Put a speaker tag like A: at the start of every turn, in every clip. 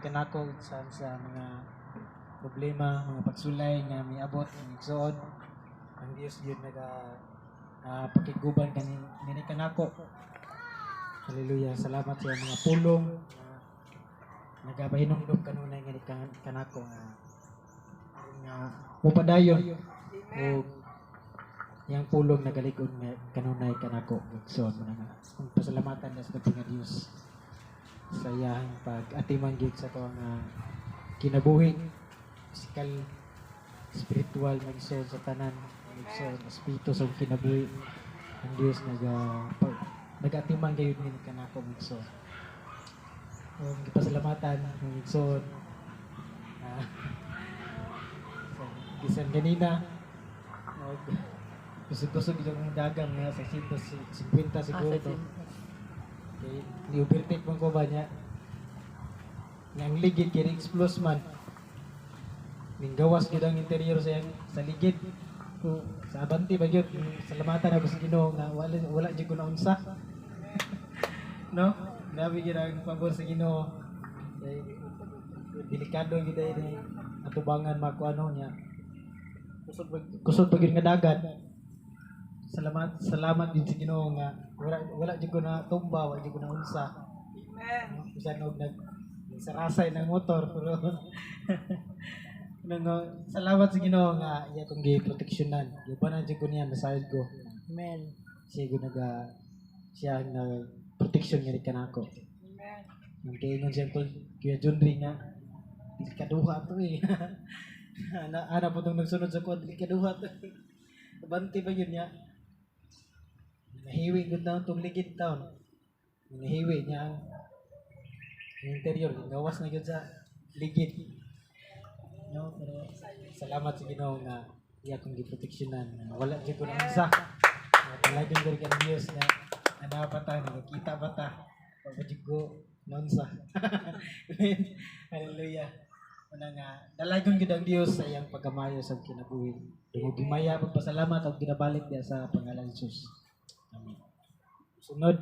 A: kanako sa mga problema, mga pagsulay nga miabot ng igsoon. Ang Dios yun pakiguban kani kanako. Hallelujah. Salamat sa mga pulong na nagapahinumdum kanunay nga kanako nga mupadayon o yang pulong nagalikod nga kanunay kanako. So, kung pasalamatan na sa nga Dios sa iyang pag-atiman gid sa to nga kinabuhi, physical, spiritual, mag-isod sa tanan, mag-isod, espiritu sa kinabuhi. Ang Dios nag-atiman kayo din kanako mag-isod. Kung pasalamatan, mag-isod, bisan ganina, kusog-kusog yung dagang nga sa 150 siguro to. Okay, ni-overtake man ko ba niya? Yang ligid kini explose man. Ning gawas gid ang interior sa ligid. Sa abanti ba gyud salamatan ako sa Ginoo nga wala jud ko na unsa. No? Grabe gid ang pabor sa Ginoo. Delikado gid ay atubangan makuano niya. Kusog pa gyud nga dagat. Salamat din sa Ginoo nga wala jud ko na tumba, wala jud ko na unsa. Amen. Bisan og sarasay ng motor pero salamat sa Ginoo nga iya kong giproteksyonan. Gibanan jud ko niya nasayod ko. Amen. Siya na proteksyon nga ni kanako. Amen. Nang kaingon siya ko Kuya Junri nga kaduha to eh. ana po tong nagsunod sa ko kaduha to. Banti ba yun niya? Nahiwi gud daw tong ligid taon. Nahiwi niya ang interior, gawas na gud sa ligid. No, pero salamat sa Ginoo nga iya kong giproteksyonan. Wala jud ko na unsa. Talagang diri ka Dios na ana pa ta, nakita pa ta. Pag jud ko na unsa. Hallelujah. Una nga dalagon gid ang Dios sa iyang pagkamayo sa kinabuhi. Gumaya pagpasalamat og ginabalik diya sa pangalan ni Jesus. Amen. Sunod.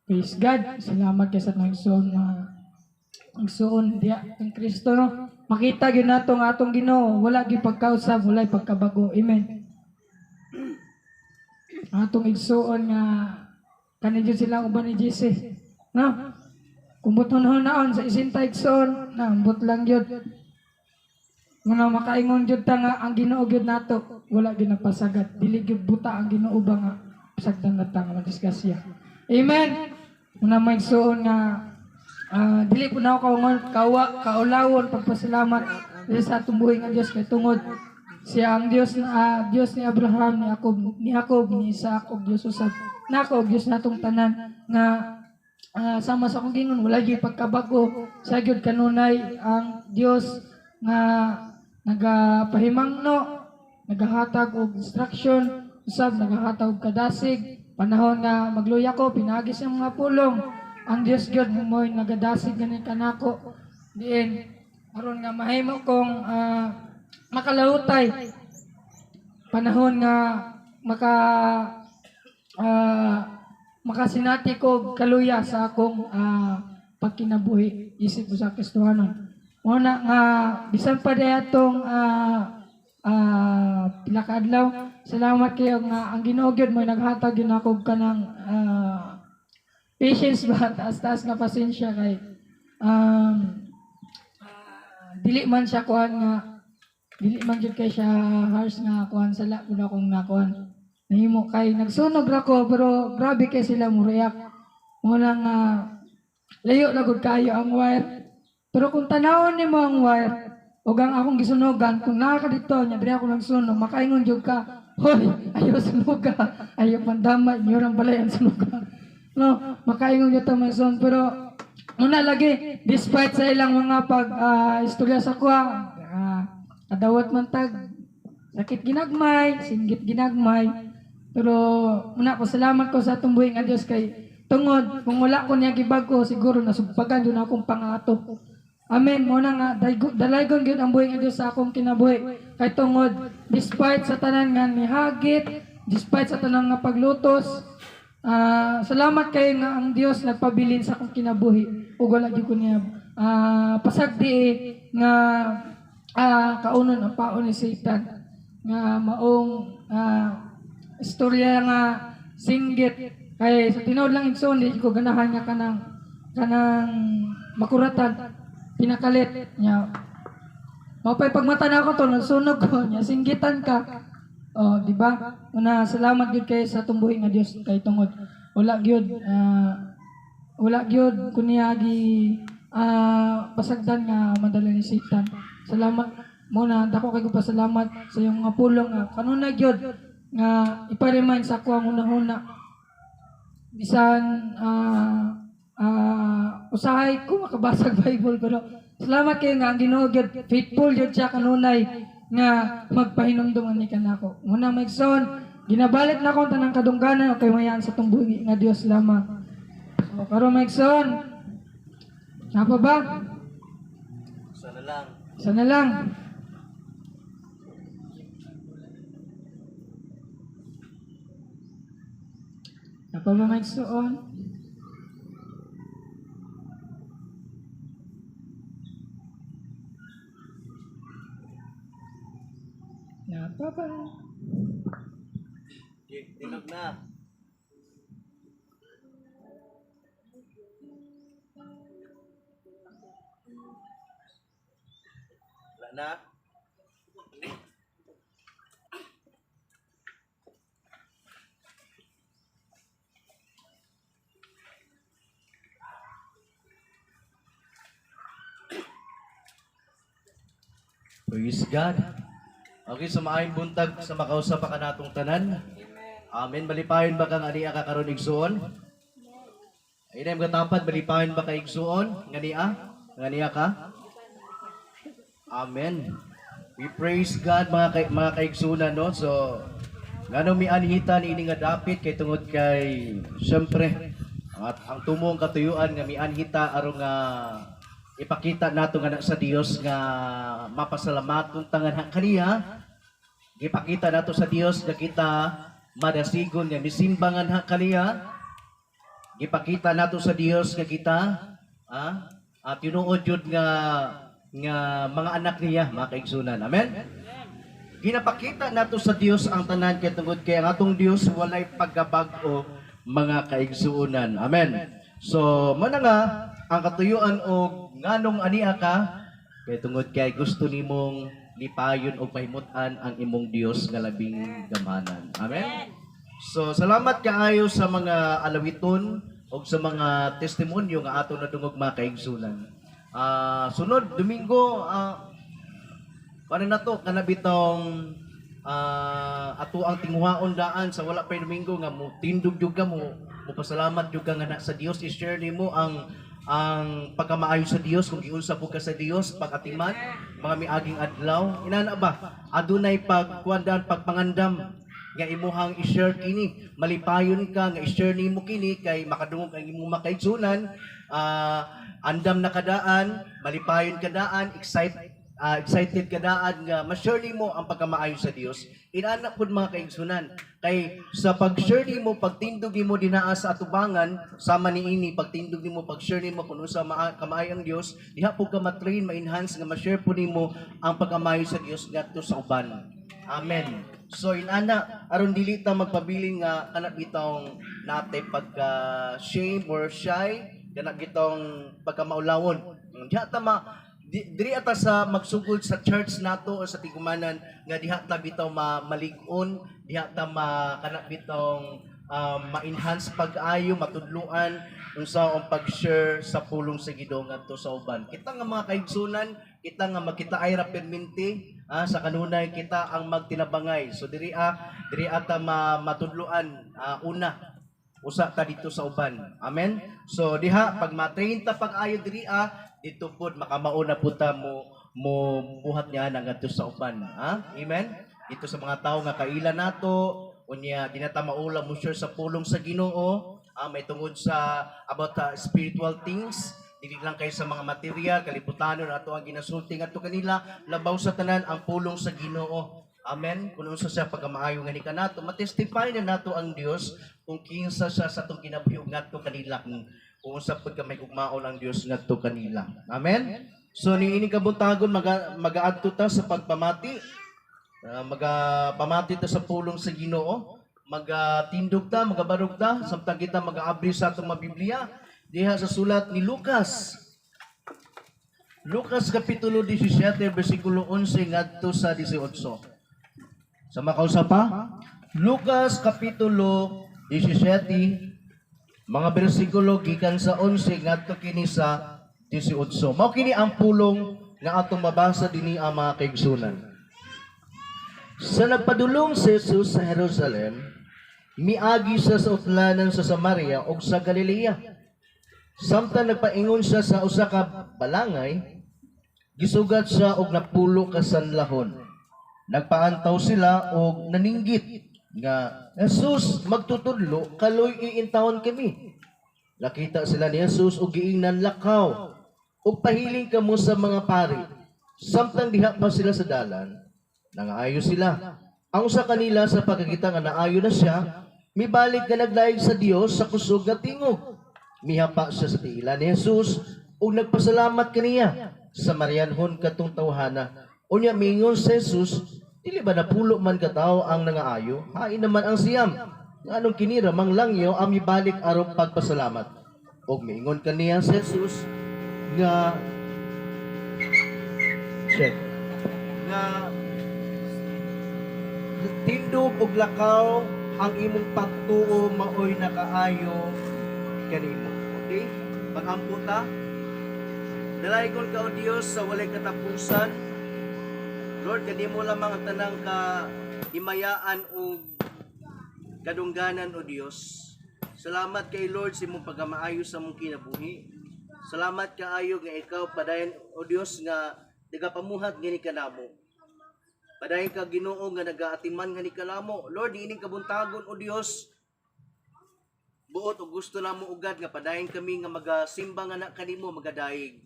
B: Praise God. Salamat kay sa igsoon diya ang Kristo no. Makita gyud nato nga atong Ginoo, wala gyud pagkausab, wala pagkabago. Amen. Atong igsoon nga kani gyud sila uban ni Jesus. No? Kumbuton naon sa isinta igsoon, na ambot lang gyud. Muna makaingon gyud ta nga ang Ginoo gyud nato, wala gyud nagpasagad. Dili gyud buta ang Ginoo ba nga sagdan natang madiskusya. Amen. Muna may igsoon nga dili po na ako kaulawon pagpasalamat sa atong buhay nga Dios kay tungod siya ang Dios ni Abraham, ni Jacob, ni Isaac ug Dios usab nako Dios natong tanan nga sama sa akong gingon wala gyud pagkabago sa gyud kanunay ang Dios nga nagapahimangno, nagahatag og instruction, usab nagahatag og kadasig panahon nga magluya ko pinagis ang mga pulong. Ang Diyos God mo nagadasig ganin kanako diin aron nga mahimo kong makalahutay panahon nga makasinati ko kaluya sa akong pagkinabuhi isip ko sa Kristohanon. Muna nga bisan pa dayatong pila ka adlaw salamat kayo nga ang Ginoo gyud mo naghatag gyud ako kanang patience ba, taas-taas nga pasensya kay dili man siya kuhan nga dili man jud kay siya harsh nga kuhan sala kun akong nakuhan nahimo kay nagsunog ra ko pero grabe kay sila mo react mo lang layo na gud kayo ang wire pero kung tanawon nimo ang wire ug ang akong gisunogan kung naa ka dito nya diri ako nagsunog makaingon jud ka hoy ayo sunoga ayo pandamay niyo rang balay ang sunogan. No, makaingon yung tamason pero muna lagi despite sa ilang mga istorya sa kuha adawat man tag sakit ginagmay singgit ginagmay pero muna pasalamat ko sa atong buhi nga Dios kay tungod kung wala ko niya gibag ko siguro nasugpagan yun akong pangato Amen. Muna nga dalaygon gyud ang buhi nga Dios sa akong kinabuhi. Kay tungod despite sa tanan nga nihagit, despite sa tanan nga paglutos, salamat kay nga ang Dios nagpabilin sa akong kinabuhi. Ug wala gyud ko niya pasagdi nga kaunon ang paon ni Satan nga maong istorya nga singgit kay sa tinuod lang igsoon di ko ganahan nga kanang makuratan pinakalit nya mapay pagmata na ako to nagsunog ko nya singgitan ka di ba una salamat gyud kay sa tumbuhi nga Dios kay tungod wala gyud kunya gi pasagdan nga madala ni Satan salamat muna dako kay ko pasalamat sa iyong mga pulong kanunay gyud nga ipa-remind sa ako ang una-una bisan usahay ko makabasag Bible pero salamat kay nga ang Ginoo gyud faithful gyud siya kanunay nga magpahinumdum ani kanako muna maigsoon ginabalit na ko tanang kadungganan kay mayan sa tumbuhi nga Dios lamang so karon maigsoon napa ba sana lang napa ba maigsoon napa ba
C: Tinog na. Wala na. Praise God. Okay, sa maayong buntag sa makausap ka natong tanan. Amen. Malipayon ba kang aniya ka karon igsuon? Ay mga tapat, malipayon ba ka igsuon? Ngania ka? Amen. We praise God mga kaigsunan, no? So, ngano mi anhita ni ini nga dapit kay tungod kay syempre ang tumong katuyuan nga mi anhita aron nga ipakita nato nga sa Dios nga mapasalamatong tangan kaniya. Ipakita nato sa Dios nga kita madasigon nga misimbangan kaniya. Ipakita nato sa Dios nga kita at tinuod jud nga mga anak niya mga kaigsunan. Amen. Ginapakita nato sa Dios ang tanan kay tungod kay ang atong Dios walay pagkabag-o mga kaigsuonan. Amen. So mana nga ang katuyuan og nganong ania ka kay tungod kay gusto nimong lipayon o pahimutan ang imong Dios nga labing gamanan. Amen. So salamat kaayo sa mga alawiton o sa mga testimonyo nga ato nadungog mga kaigsunan. Sunod Domingo ano na to kanabitong ato ang tinguhaon daan sa wala pa Domingo nga mo tindog jud ka mo pasalamat jud ka nga sa Dios i-share nimo ang pagkamaayo sa Dios kung giunsa po ka sa Dios pag-atiman mga miaging adlaw inana ba adunay pagkuandan pagpangandam nga imuhang i-share kini malipayon ka nga i-share nimo kini kay makadungog ang imong makaigsunan andam na kadaan malipayon kadaan excited kadaan nga ma-share nimo ang pagkamaayo sa Dios inana pud mga kaigsunan kay sa pag-share nimo pagtindog nimo dinaa sa atubangan sama niini pagtindog nimo pag-share nimo kun unsa kamaayo ang Dios diha pud ka ma-train ma-enhance nga ma-share pud nimo ang pagkamaayo sa Dios ngadto sa uban. Amen. So inana aron dili ta magpabiling nga kana bitong natay pagka shame or shy kana bitong pagkamaulawon diha ta diri ata sa magsugod sa church nato o sa tigumanan nga diha ta bitaw malig-on diha ta kana bitong ma-enhance pag-ayo matudluan unsa ang pag-share sa pulong sa Ginoo ngadto sa uban kita nga mga kaigsunan kita nga magkita ay perminti sa kanunay kita ang magtinabangay so diri ata matudluan una usa ta dito sa uban. Amen. So diha pag ma-train ta pag-ayo diri dito pod makamauna pud ta mo buhat niya ngadto sa uban. Amen. Dito sa mga tawo nga kaila nato unya dinata maulam mo share sa pulong sa Ginoo may tungod sa about spiritual things dili lang kay sa mga material, kalibutanon ato ang ginasulti ngadto kanila, labaw sa tanan ang pulong sa Ginoo. Amen. Kung unsa siya pagkamaayo nga ni kanato, matestify na nato ang Dios kung kinsa siya sa atong kinabuhi ngadto kanila, kung unsa pud ka may ugmaon ang Dios ngadto kanila. Amen. So niini kabuntagon magaadto ta sa pagpamati. Magapamati ta sa pulong sa Ginoo. Magatindog ta, magabarog ta, samtang kita mag-aabri sa atong mga Biblia diha sa sulat ni Lucas. Lucas kapitulo 17 bersikulo 11 ngadto sa 18. Sama kausa pa? Lucas kapitulo 17 mga bersikulo gikan sa 11 ngadto kini sa 18. Mao kini ang pulong nga atong mabasa dinhi ang mga kaigsunan. Sa nagpadulong si Jesus sa Jerusalem, miagi siya sa utlanan sa Samaria ug sa Galilea. Samtang nagpaingon siya sa usa ka balangay, gisugat siya og napulo ka sanlahon. Nagpaantaw sila og naninggit nga, Jesus, magtutudlo, kaloy iintawon kami. Nakita sila ni Jesus og giingnan lakaw ug pahiling kamo sa mga pari. Samtang diha pa sila sa dalan, nangaayo sila. Ang usa kanila sa pagkakita nga naayo na siya, mibalik ka naglaig sa Dios sa kusog nga tingog. Mihapa siya sa tiila ni Jesus ug nagpasalamat kaniya sa Marianhon katong tawhana. Unya mingon sa Jesus, dili ba napulo man ka tawo ang nangaayo? Hain naman ang siyam. Nganong kinira manglangyo ang mibalik aron pagpasalamat. Ug mingon kaniya sa Jesus nga tindog ug lakaw ang imong pagtuo maoy nakaayo kanimo. Okay? Pag-amputa, dalaygon ka o Dios sa walay katapusan. Lord, kanimo lamang ang tanang ka himayaan o kadungganan o Dios. Salamat kay Lord sa imong pagkamaayo sa mong kinabuhi. Salamat kaayo nga ikaw padayon o Dios nga nagapamuhat gani kanamo. Padayon ka Ginoo nga nagaatiman nga ni kanamo. Lord, diining kabuntagon o Dios. Buot o gusto namo ugad nga padayon kami nga magasimba nga na kanimo magadaig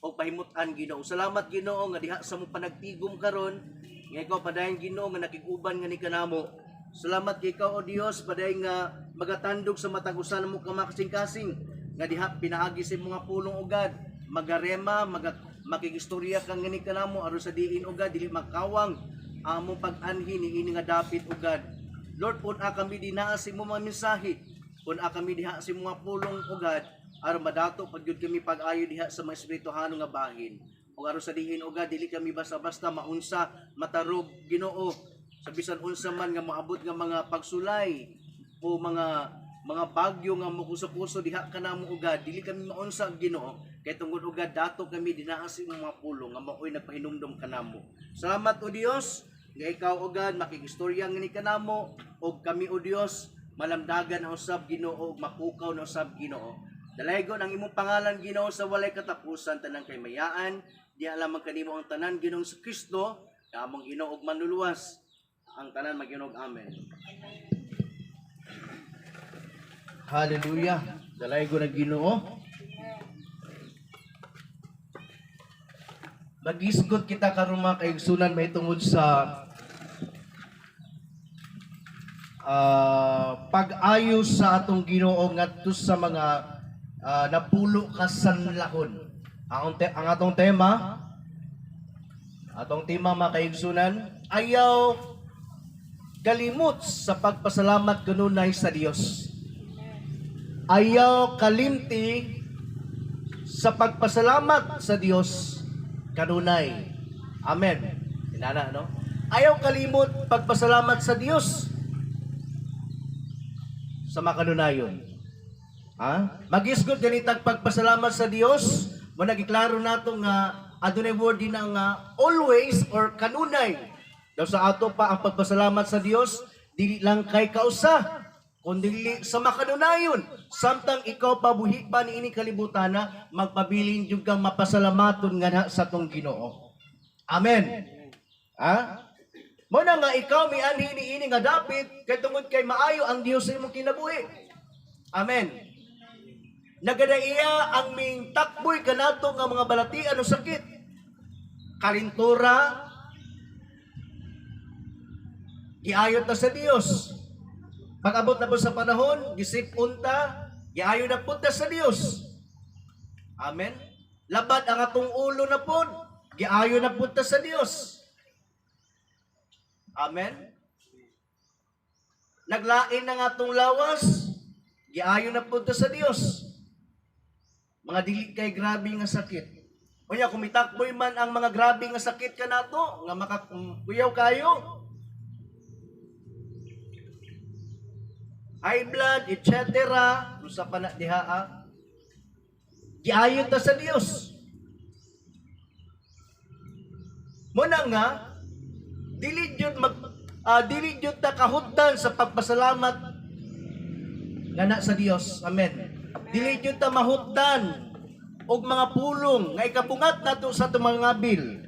C: o pahimutan Ginoo. Salamat Ginoo nga diha sa mong panagtigom karon nga ikaw padayon Ginoo nga nakiguban nga ni kanamo. Salamat kay ikaw o Dios padayon nga magatandog sa matag usa namo kamakasing-kasing nga diha pinaagi sa mga pulong ugad magarema makigistorya kang ngani kanamo aron sa diin ugad dili makawang among pag-anhi niini nga dapit ugad. Lord, pun-a kami dinaa sa imong mga mensahe. Pun-a kami diha sa mga pulong ugad aron madato pagyud kami pag-ayo diha sa mga espirituhano nga bahin. Ug aron sa diin ugad dili kami basta-basta maunsa matarog Ginoo sa bisan unsa man nga moabot nga mga pagsulay o mga bagyo nga mokuso-kuso diha kanamo ugad dili kami maunsa Ginoo kay tungod ugad dato kami dinaa sa imong mga pulong nga maoy nagpahinumdom kanamo. Salamat o Dios nga ikaw ugad makigistorya ngani kanamo ug kami o Dios malamdagan ang usab Ginoo ug mapukaw na usab Ginoo. Dalaygon ang imong pangalan Ginoo sa walay katapusan tanang kaymayaan. Di lamang kanimo ang tanan Ginoong sa Kristo, among Ginoo ug manluluwas. Ang tanan maginog amen. Hallelujah. Dalaygon ang Ginoo. Magisgot kita karon mga kaigsunan may tungod sa pag-ayos sa atong Ginoo ngadto sa mga napulo ka sanlahon. Ang atong tema mga kaigsunan, ayaw kalimot sa pagpasalamat kanunay sa Dios. Ayaw kalimti sa pagpasalamat sa Dios kanunay. Amen. Inana, no? Ayaw kalimot pagpasalamat sa Dios sa makanunayon. Magisgot ganitag pagpasalamat sa Dios, mo nagiklaro nato nga adunay word din nga always or kanunay. Daw sa ato pa ang pagpasalamat sa Dios dili lang kay kausa, kundi sa makanunayon. Samtang ikaw pabuhi pa niini kalibutana, magpabilin jud kang mapasalamaton nga sa tong Ginoo. Amen. Mo na nga ikaw mianhi niini nga dapit kay tungod kay maayo ang Dios sa imong kinabuhi. Amen. nagadaiya ang ming takboy kanato nga mga balatian o sakit. Kalintura, giayot na sa Dios. Pag-abot na po sa panahon, gisip-unta, giayot na punta sa Dios. Amen. Labad ang atong ulo na po, giayot na punta sa Dios. Amen. Naglain ng atong lawas, giayon na punta sa Dios. Mga dili kay grabe nga sakit. Unya kung mitakboy man ang mga grabe nga sakit kanato, nga makakuyaw kayo. High blood, etc. Usa pa na diha. Giayon ta sa Dios. Muna nga, dili jud ta kahutdan sa pagpasalamat ngana sa Dios. Amen. Dili jud ta mahutdan og mga pulong nga ikabugat nato sa atong mga bil.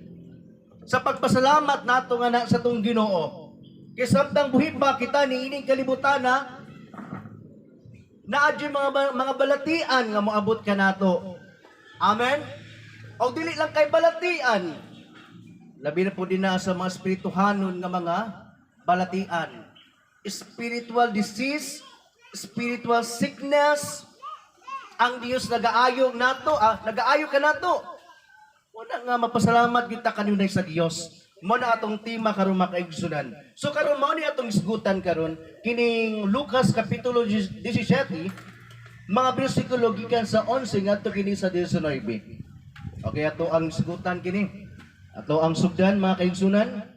C: Sa pagpasalamat nato ngana sa atong Ginoo. Kay samtang buhi pa kita niining kalibutana na adyo mga balatian nga moabot kanato. Amen. O dili lang kay balatian, labi na po din na sa mga espirituhanon nga mga balatian. Spiritual disease, spiritual sickness, ang Dios nagaayo nato, nagaayo ka nato. Wala nga mapasalamat kita kanunay sa Dios. Mo na atong tema karon makaigsunan. So karon mao ni atong isgutan karon kining Lucas kapitulo 17, mga bersikulo gikan sa 11 ngadto kini sa 19. Okay, ato ang isgutan kini. Ato ang sugdan mga kaigsunan.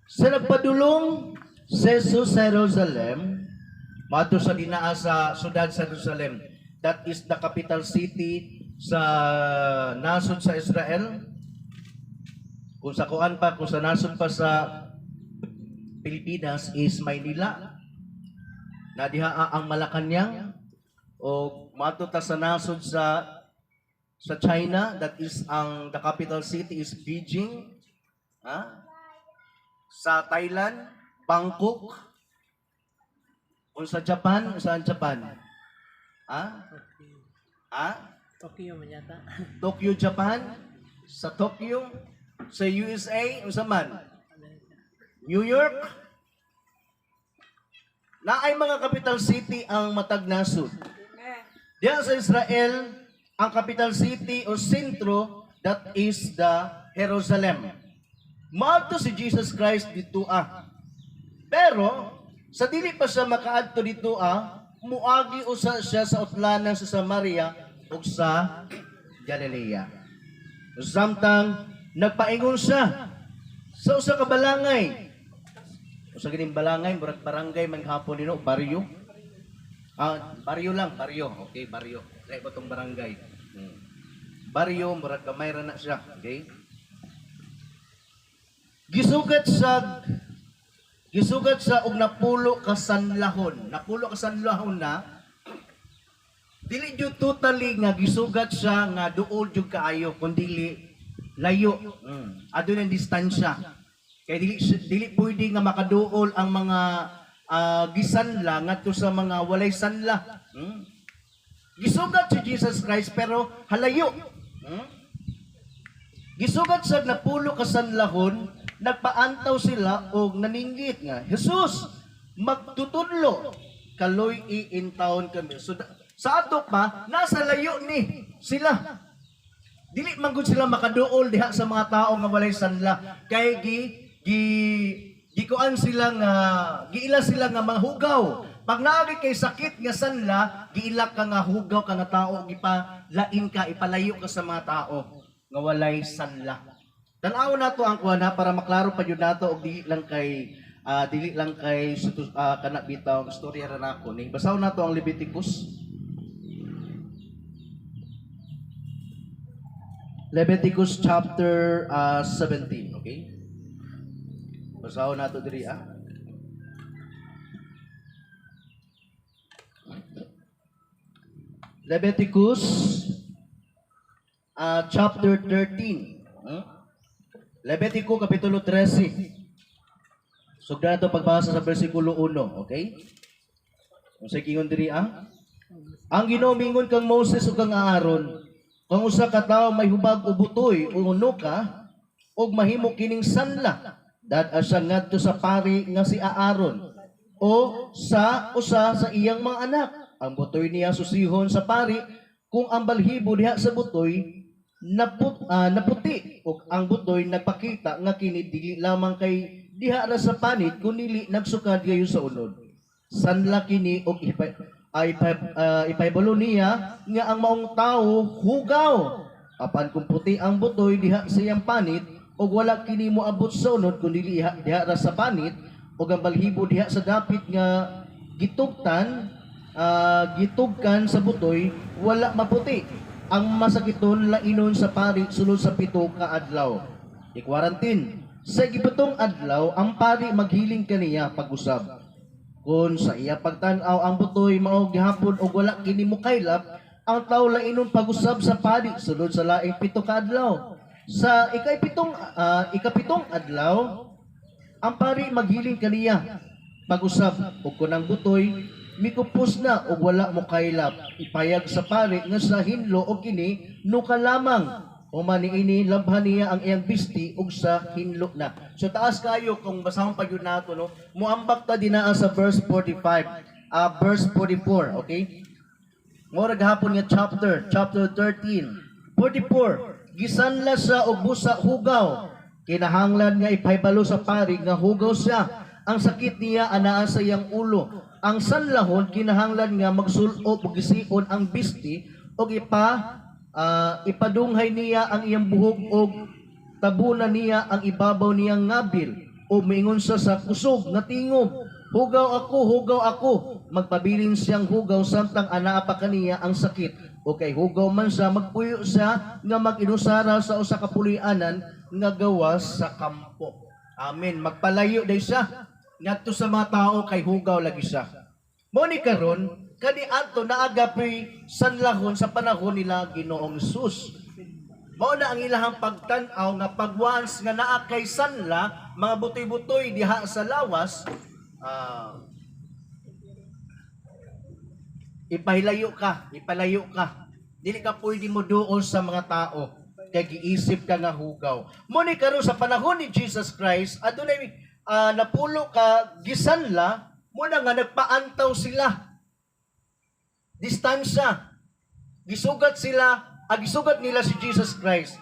C: Sa nagpadulong si Jesus sa Jerusalem, mato sa dinaa sa syudad sa Jerusalem. That is the capital city sa nasod sa Israel. Kung sa kuan pa, kung sa nasod pa sa Pilipinas is Maynila. Na diha ang Malacañang o mato ta sa nasod sa China, that is ang the capital city is Beijing. Sa Thailand, Bangkok. Kung sa Japan, saan Japan?
D: Tokyo man yata.
C: Tokyo, Japan. Sa Tokyo. Sa USA, o sa man? New York. Naay mga capital city ang matag nasod. Diyan sa Israel, ang capital city o sentro, that is the Jerusalem. Maadto si Jesus Christ dito Pero, sa dili pa siya makaadto dito muagi usa siya sa utlanan sa Samaria ug sa Galilea. Samtang nagpaingon siya sa usa ka balangay. Usa gining balangay, murag barangay man gahapon dino, baryo. Baryo lang, baryo. Okay, baryo. Dai ba tong barangay? Baryo, murag gamay ra na siya, okay? Gisugat sa og napulo ka sanlahon. Napulo ka sanlahon na dili jud totally nga gisugat siya nga duol jud kaayo kundi layo. Adun ang distansya. Kay dili pwede nga makaduol ang mga gisanla ngadto sa mga walay sanla. Gisugat si Jesus Christ pero halayo. Gisugat sa napulo ka sanlahon, nagpaantaw sila og naninggit nga, Jesus, magtutudlo kaloy in town kami. So sa ato pa nasa layo ni sila. Dili man gud sila makaduol diha sa mga tao nga walay sanla kay gikuan sila nga giila sila nga mahugaw. Pag naagi kay sakit nga sanla, giila ka nga hugaw ka nga tao gipalain ka, ipalayo ka sa mga tao nga walay sanla. Tan-aw nato ang kuana para maklaro pa jud nato og dili lang kay kana bitaw istorya ra nako ni. Basaw nato ang Leviticus chapter 17, okay? Basaw nato diri Leviticus chapter 13. Levitico kapitulo 13. Sugdan nato pagbasa sa bersikulo 1, okay? Kung sa kingon diri Ang Ginoo mingon kang Moses ug kang Aaron, kung usa ka tawo may hubag o butoy o uno ka, og mahimo kining sanla, dad siya ngadto sa pari nga si Aaron o sa usa sa iyang mga anak. Ang butoy niya susihon sa pari kung ang balhibo diha sa butoy naputi ug ang butoy nagpakita nga kini dili lamang kay diha ra sa panit kunili nagsukad gayon sa unod. Sanla kini og ipaybalo niya nga ang maong tawo hugaw. Apan kung puti ang butoy diha sa iyang panit og wala kini moabot sa unod kundi diha ra sa panit ug ang balhibo diha sa dapit nga gitugkan sa butoy wala maputi. Ang masakiton lainon sa pari sulod sa 7 ka adlaw. I-quarantine. Sa gipitong adlaw ang pari maghiling kaniya pag-usab. Kung sa iya pagtan-aw ang butoy mao gihapon og wala kini mokaylap, ang tawo lainon pag-usab sa pari sulod sa laing 7 ka adlaw. Sa ikapitong adlaw, ang pari maghiling kaniya pag-usab ug kun ang butoy mikupos na ug wala mo kaylap, ipayag sa pari nga sa hinlo o kini nuka lamang o maniini labhan niya ang iyang bisti ug sa hinlo na. So taas kayo kung basahon pa yun nato no, muambak ta dinaa sa verse 45, verse 44, okay? Mura gahapon nga chapter 13, 44. Gisanla sa og busa hugaw, kinahanglan nga ipaybalo sa pari nga hugaw siya. Ang sakit niya anaa sa iyang ulo. Ang sanlahon kinahanglan nga magsul-o ug gision ang bisti og ipadunghay niya ang iyang buhok og tabunan niya ang ibabaw niyang ngabil o miingon siya sa kusog nga tingog, hugaw ako, magpabilin siyang hugaw samtang anaa pa kaniya ang sakit. O kay hugaw man siya, magpuyo siya nga mag-inusara sa usa ka puloy-anan nga gawas sa kampo. Amen. Magpalayo day siya ngadto sa mga tao kay hugaw lagi siya. Mo ni karon kani adto naagapi sanlahon sa panahon nila Ginoong Hesus. Mao na ang ilahang pagtan-aw nga pag once nga naa kay sanla mga butoy-butoy diha sa lawas, ipalayo ka. Dili ka pwede mo duol sa mga tao kay giisip ka nga hugaw. Mo ni karon sa panahon ni Jesus Christ adunay napulo ka gisanla mo na nga nagpaantaw sila. Distansya. Gisugat nila si Jesus Christ.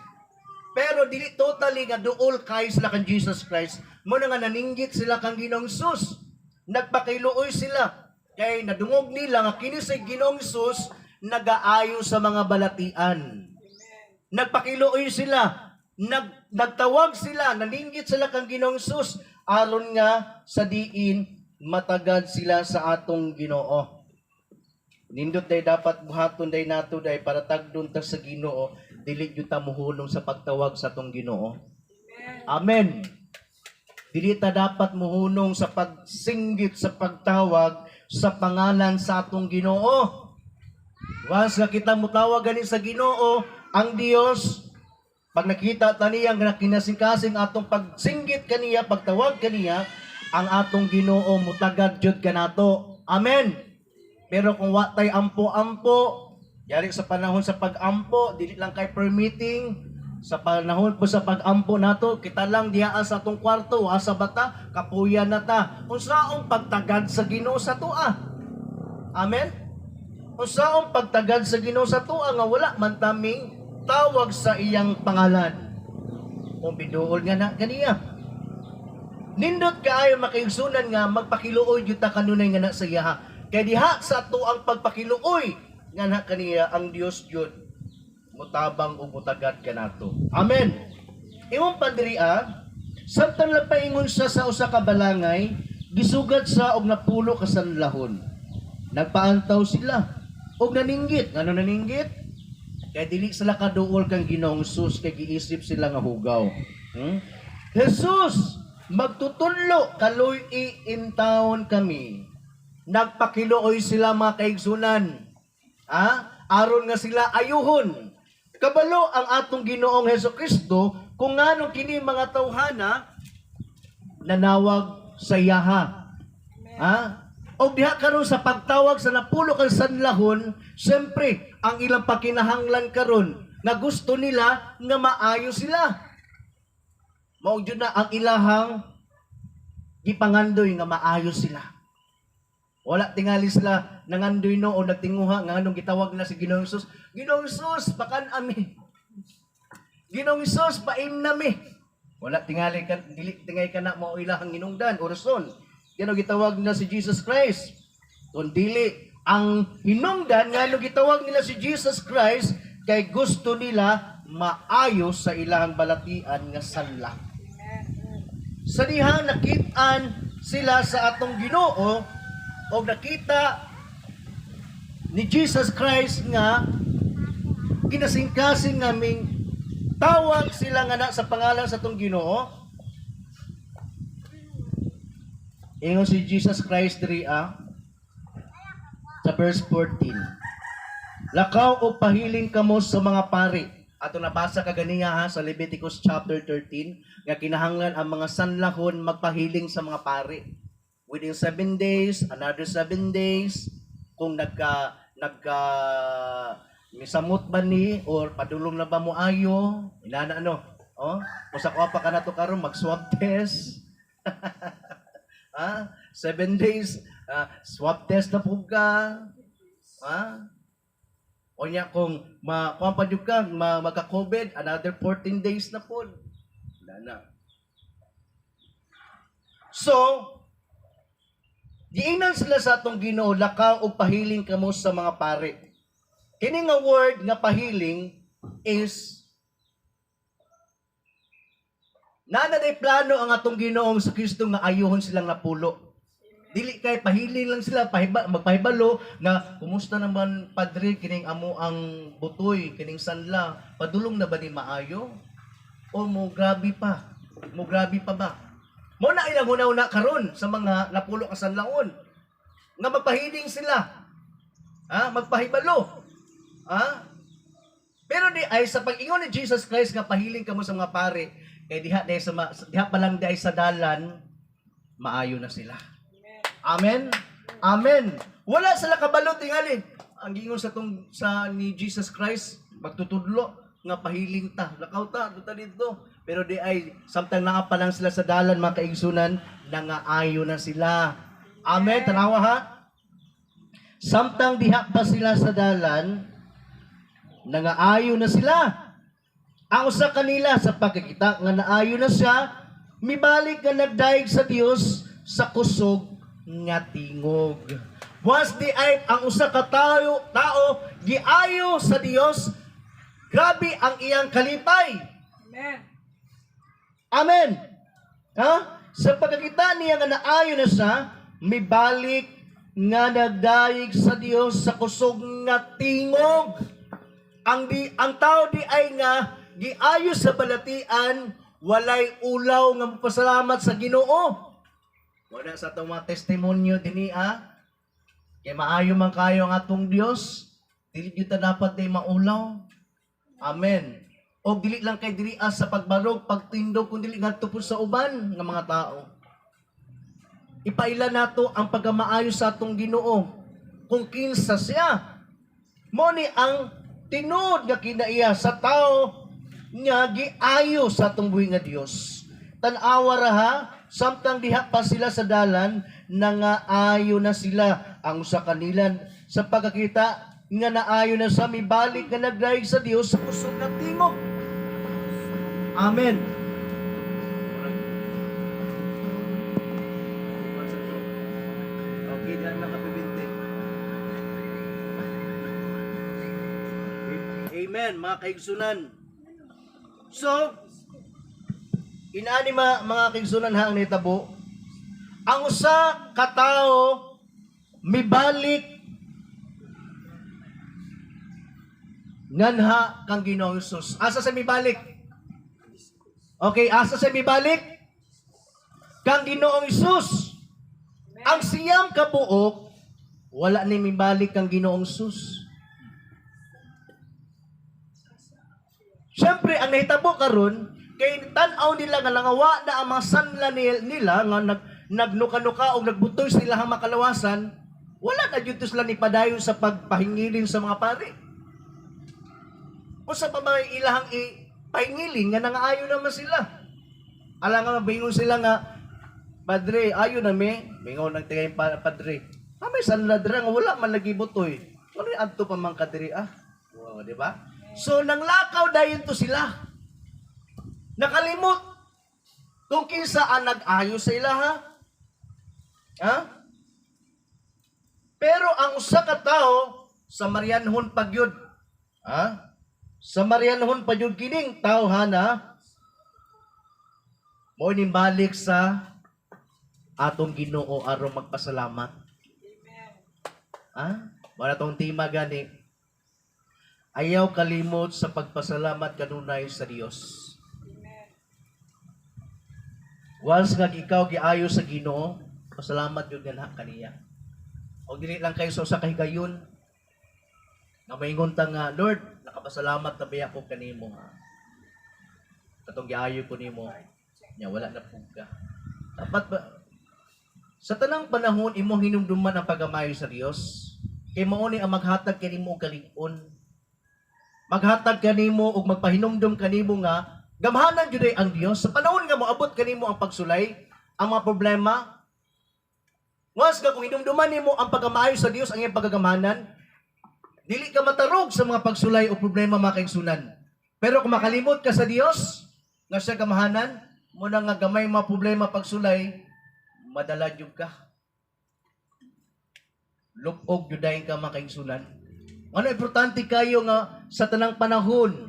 C: Pero dili totally nga duol kay sila kan Jesus Christ. Mo na nga naninggit sila kang Ginoong Hesus. Nagpakailuoy sila. Kay nadungog nila nga kini sa Ginoong Hesus nagaayo sa mga balatian. Nagpakiluoy sila. Nagtawag sila, naninggit sila kang Ginoong Hesus aron nga sa diin matagad sila sa atong Ginoo. Nindot day dapat buhaton day nato day para tagdon ta sa Ginoo, dili gyud ta muhulong sa pagtawag sa atong Ginoo. Amen. Dili ta dapat muhunong sa pagsinggit sa pagtawag sa pangalan sa atong Ginoo. Once nga kita mutawag gani sa Ginoo, ang Dios, pag nakita ta niya nga kinasing-kasing atong pagsinggit kaniya, pagtawag kaniya, ang atong Ginoo mutagad jud kanato. Amen. Pero kung wa tay ampo-ampo, yari sa panahon sa pag-ampo, dili lang kay permitting, sa panahon po sa pag-ampo nato, kita lang diha sa atong kwarto, sa bata, kapuyan na ta. Unsaong pagtagad sa Ginoo sa tua? Amen. Unsaong pagtagad sa Ginoo sa tua nga wala man taming tawag sa iyang pangalan. Kung biduol nga na kaniya. Nindot kaayo makaigsunan nga magpakiluoy jud ta kanunay nga na sa iya. Kay diha sa ato ang pagpakiluoy nga na kaniya ang Dios jud mutabang ug mutagad kanato. Amen. Imong pandiriya, samtang napaingon siya sa usa ka balangay, gisugad sa og napulo ka sanlahon. Nagpaantaw sila og naninggit. Ngano naninggit? Kaya dili sila kaduol kang Ginoong Hesus kay giisip sila nga hugaw. Jesus, magtutudlo kaloy in town kami. Nagpakiluoy sila mga kaigsunan. Aron nga sila ayuhon. Kabalo ang atong Ginoong Hesukristo kung nganong kini mga tawhana nanawag sa iyaha. O diha karon sa pagtawag sa napulo kang sanlahon, siyempre, ang ilang pakinahanglan karon nga gusto nila nga maayo sila. Mao jud na ang ilahang gipangandoy nga maayo sila. Wala tingali sila nangandoy no o nagtinguha nga anong gitawag na si Ginoong Hesus. Ginoong Hesus, bakan ami. Ginoong Hesus, baim nami. Wala tingali ka, dili tingay ka na mao ilahang hinungdan o rason. Yan ang gitawag na si Jesus Christ. Kung dili ang hinungdan nga anong gitawag nila si Jesus Christ kay gusto nila maayo sa ilahang balatian nga sanla. Sa dihang nakitaan sila sa atong Ginoo o nakita ni Jesus Christ nga kinasingkasing ngaming tawag sila nga na sa pangalan sa atong Ginoo. Ingon si Jesus Christ diri sa verse 14. Lakaw o pahiling kamo sa mga pari. Ato nabasa kaganiya sa Leviticus chapter 13 nga kinahanglan ang mga sanlahon magpahiling sa mga pari. Within 7 days, another 7 days, kung misamot ba ni or padulong na ba mo ayo, inana ano, kung sa kuha pa ka na to karon mag-swab test. 7 days, swab test na po ka. O niya kung kuha pa ka, magka-COVID, another 14 days na po. Wala na. So, giingnan sila sa atong Ginoo, lakaw o pahiling kamo sa mga pari. Kini nga word nga pahiling is nanaday plano ang atong Ginoong sa Kristo nga ayuhon silang napulo. Dili kay pahiling lang sila, magpahibalo nga kumusta naman padre kining amo ang butoy, kining sanla, padulong na ba ni maayo? O mo grabe pa? Mo grabe pa ba? Mo na ilang una karon sa mga napulo ka sanlaon nga magpahiling sila. Magpahibalo. Pero di ay sa pag-ingon ni Jesus Christ nga pahiling kamo sa mga pare, kay diha pa lang di ay sa dalan maayo na sila. Amen. Amen. Wala sila kabalo tingali. Ang gingon sa ni Jesus Christ magtutudlo nga pahiling ta. Lakaw ta dito. Pero di ay, samtang nga pa lang sila sa dalan, mga kaigsunan, nangaayo na sila. Amen? Tanawa ha? Samtang diha pa sila sa dalan, nangaayo na sila. Ang usa kanila sa pagkakita nga naayo na siya, mibalik nga nagdaig sa Dios sa kusog nga tingog. Once di ay ang usa ka tao giayo sa Dios, grabe ang iyang kalipay.
B: Amen.
C: Amen. Sa pagkakita niya nga naayo na siya, mibalik nga nagdaig sa Dios sa kusog nga tingog. Ang tao di ay nga giayo sa balatian, walay ulaw nga pasalamat sa Ginoo. Wala sa itong mga testimonyo dini kay maayo man kayo ang atong Dios, dili gyud ta dapat day maulaw. Amen. O dili lang kay diri sa pagbarog, pagtindog, kun dili ngadto po sa uban nga mga tao. Ipaila nato ang pagkamaayo sa atong Ginoo kung kinsa siya. Mo ni ang tinuod nga kinaiya sa tao nga giayo sa atong buhi nga Dios. Tan-awa ra ha, samtang diha pa sila sa dalan, nangaayo na sila ang usa kanila sa pagkakita nga naayo na sa mibalik nga nagdaig sa Dios sa kusog nga tingog. Amen. Okay, dyan nakapibinte. Amen, mga kaigsunan. So, inaani mga kaigsunan ha ang nitabo, ang usa ka tawo mibalik nganha kang Ginoong Hesus. Asa sa mibalik? Okay, asa sa mibalik? Kang Ginoong Hesus. Ang siyam ka buok, wala ni mibalik kang Ginoong Hesus. Siyempre, ang nahitabo karon kay tan-aw nila nga nangawa na ang mga sanla nila nga nagnuka-nuka o nagbutoy sa ilahang makalawasan, wala na dito sila ni padayon sa pagpahingilin sa mga pari. Kung sa pamay ilahang pahingilin, nga nangaayo naman sila. Alam nga, bingon sila nga, Padre, ayo na me. Bingon ng tingay Padre. May sanladra nga wala man lagi butoy. Ano yung adto pa mang kadiri Wow, di ba? So, nanglakaw dayon to sila. Nakalimot kung kinsa ang nag-ayo sa ilaha. Ha? Pero ang usa ka tawo sa Marianhon pagyud. Ha? Sa Marianhon pagyud kining tawo hana mo balik sa atong Ginoo aron magpasalamat. Ha? Para tong tema gani. Ayaw kalimot sa pagpasalamat kanunay sa Dios. Once nga ikaw giayo sa Ginoo, pasalamat yun nga kaniya. O dili lang kayo sa usa ka higayon nga maingon ta nga, Lord, nakapasalamat na ba ako kanimo ha. Katong giayo ko nimo, nya wala na pug ka. Dapat ba sa tanang panahon imong hinumduman ang pagamayo sa Dios, kay mao ni ang maghatag kanimo og kalig-on. Maghatag kanimo og magpahinumdum kanimo nga gamhanan jud ang Dios sa panahon nga moabot kanimo ang pagsulay, ang mga problema. Once nga kung hinumduman nimo ang pagamayo sa Dios ang iyang pagagamhanan, dili ka matarog sa mga pagsulay o problema mga kaigsunan. Pero kung makalimot ka sa Dios nga siya gamhanan, mo na nga gamay mga problema pagsulay, madala jud ka. Lupog judayin ka mga kaigsunan. Ano importante kayo nga sa tanang panahon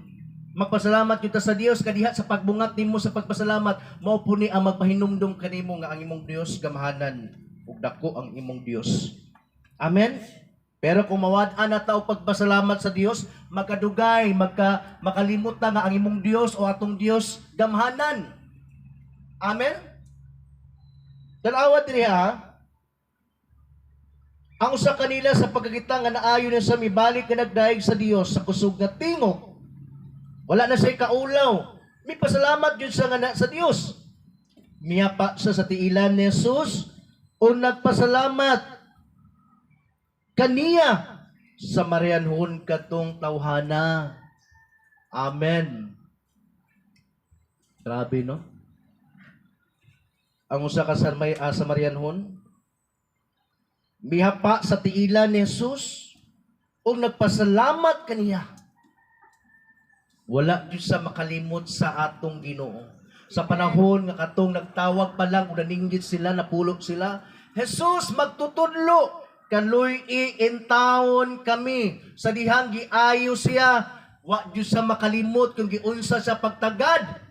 C: magpasalamat kita sa Dios kadiha sa pagbungat nimo sa pagpasalamat mao po ni ang magpahinumdum kanimo nga ang imong Dios gamahanan ug dako ang imong Dios. Amen. Pero kung mawad-an na tao pagpasalamat sa Dios, makadugay, makalimot na nga ang imong Dios o atong Dios gamhanan. Amen. Tanawa diri ha. Ang usa kanila sa pagkakita nga naayo na sa mibalik nga nagdaig sa Dios sa kusog nga tingog. Wala na siya kaulaw. May pasalamat yun sa nga sa Dios. Miyapa sa tiilan ni Jesus o nagpasalamat kaniya sa Marianhon katong tawhana. Amen. Grabe no? Ang usa ka sa Marianhon mihapa sa tiilan ni Jesus o nagpasalamat kaniya. Wala Diyos sa makalimot sa atong Ginoo. Sa panahon nga katong nagtawag pa lang o naninggit sila, napulot sila, Jesus magtutudlo, kaluy intawon kami. Sa dihang giayo siya, wa Diyos sa makalimot kung giunsa sa pagtagad.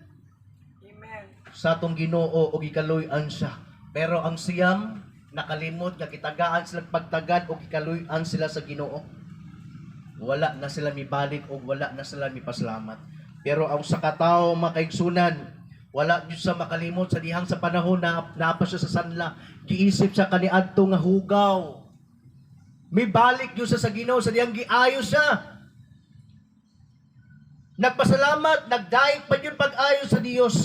C: Amen. Sa atong Ginoo o gikaluy-an siya. Pero ang siyam, nakalimot nga kitagaan sila pagtagad o gikaluy-an sila sa Ginoo. Wala na sila mibalik o wala na sila mipasalamat. Pero ang sa katao makaigsunan, wala Diyos sa makalimot sa dihang sa panahon na napa siya sa sanla, giisip siya kaniadto nga hugaw. Mibalik Diyos sa Ginoo sa dihang giayo siya. Nagpasalamat, nagdaig pa yun pag-ayo sa Dios.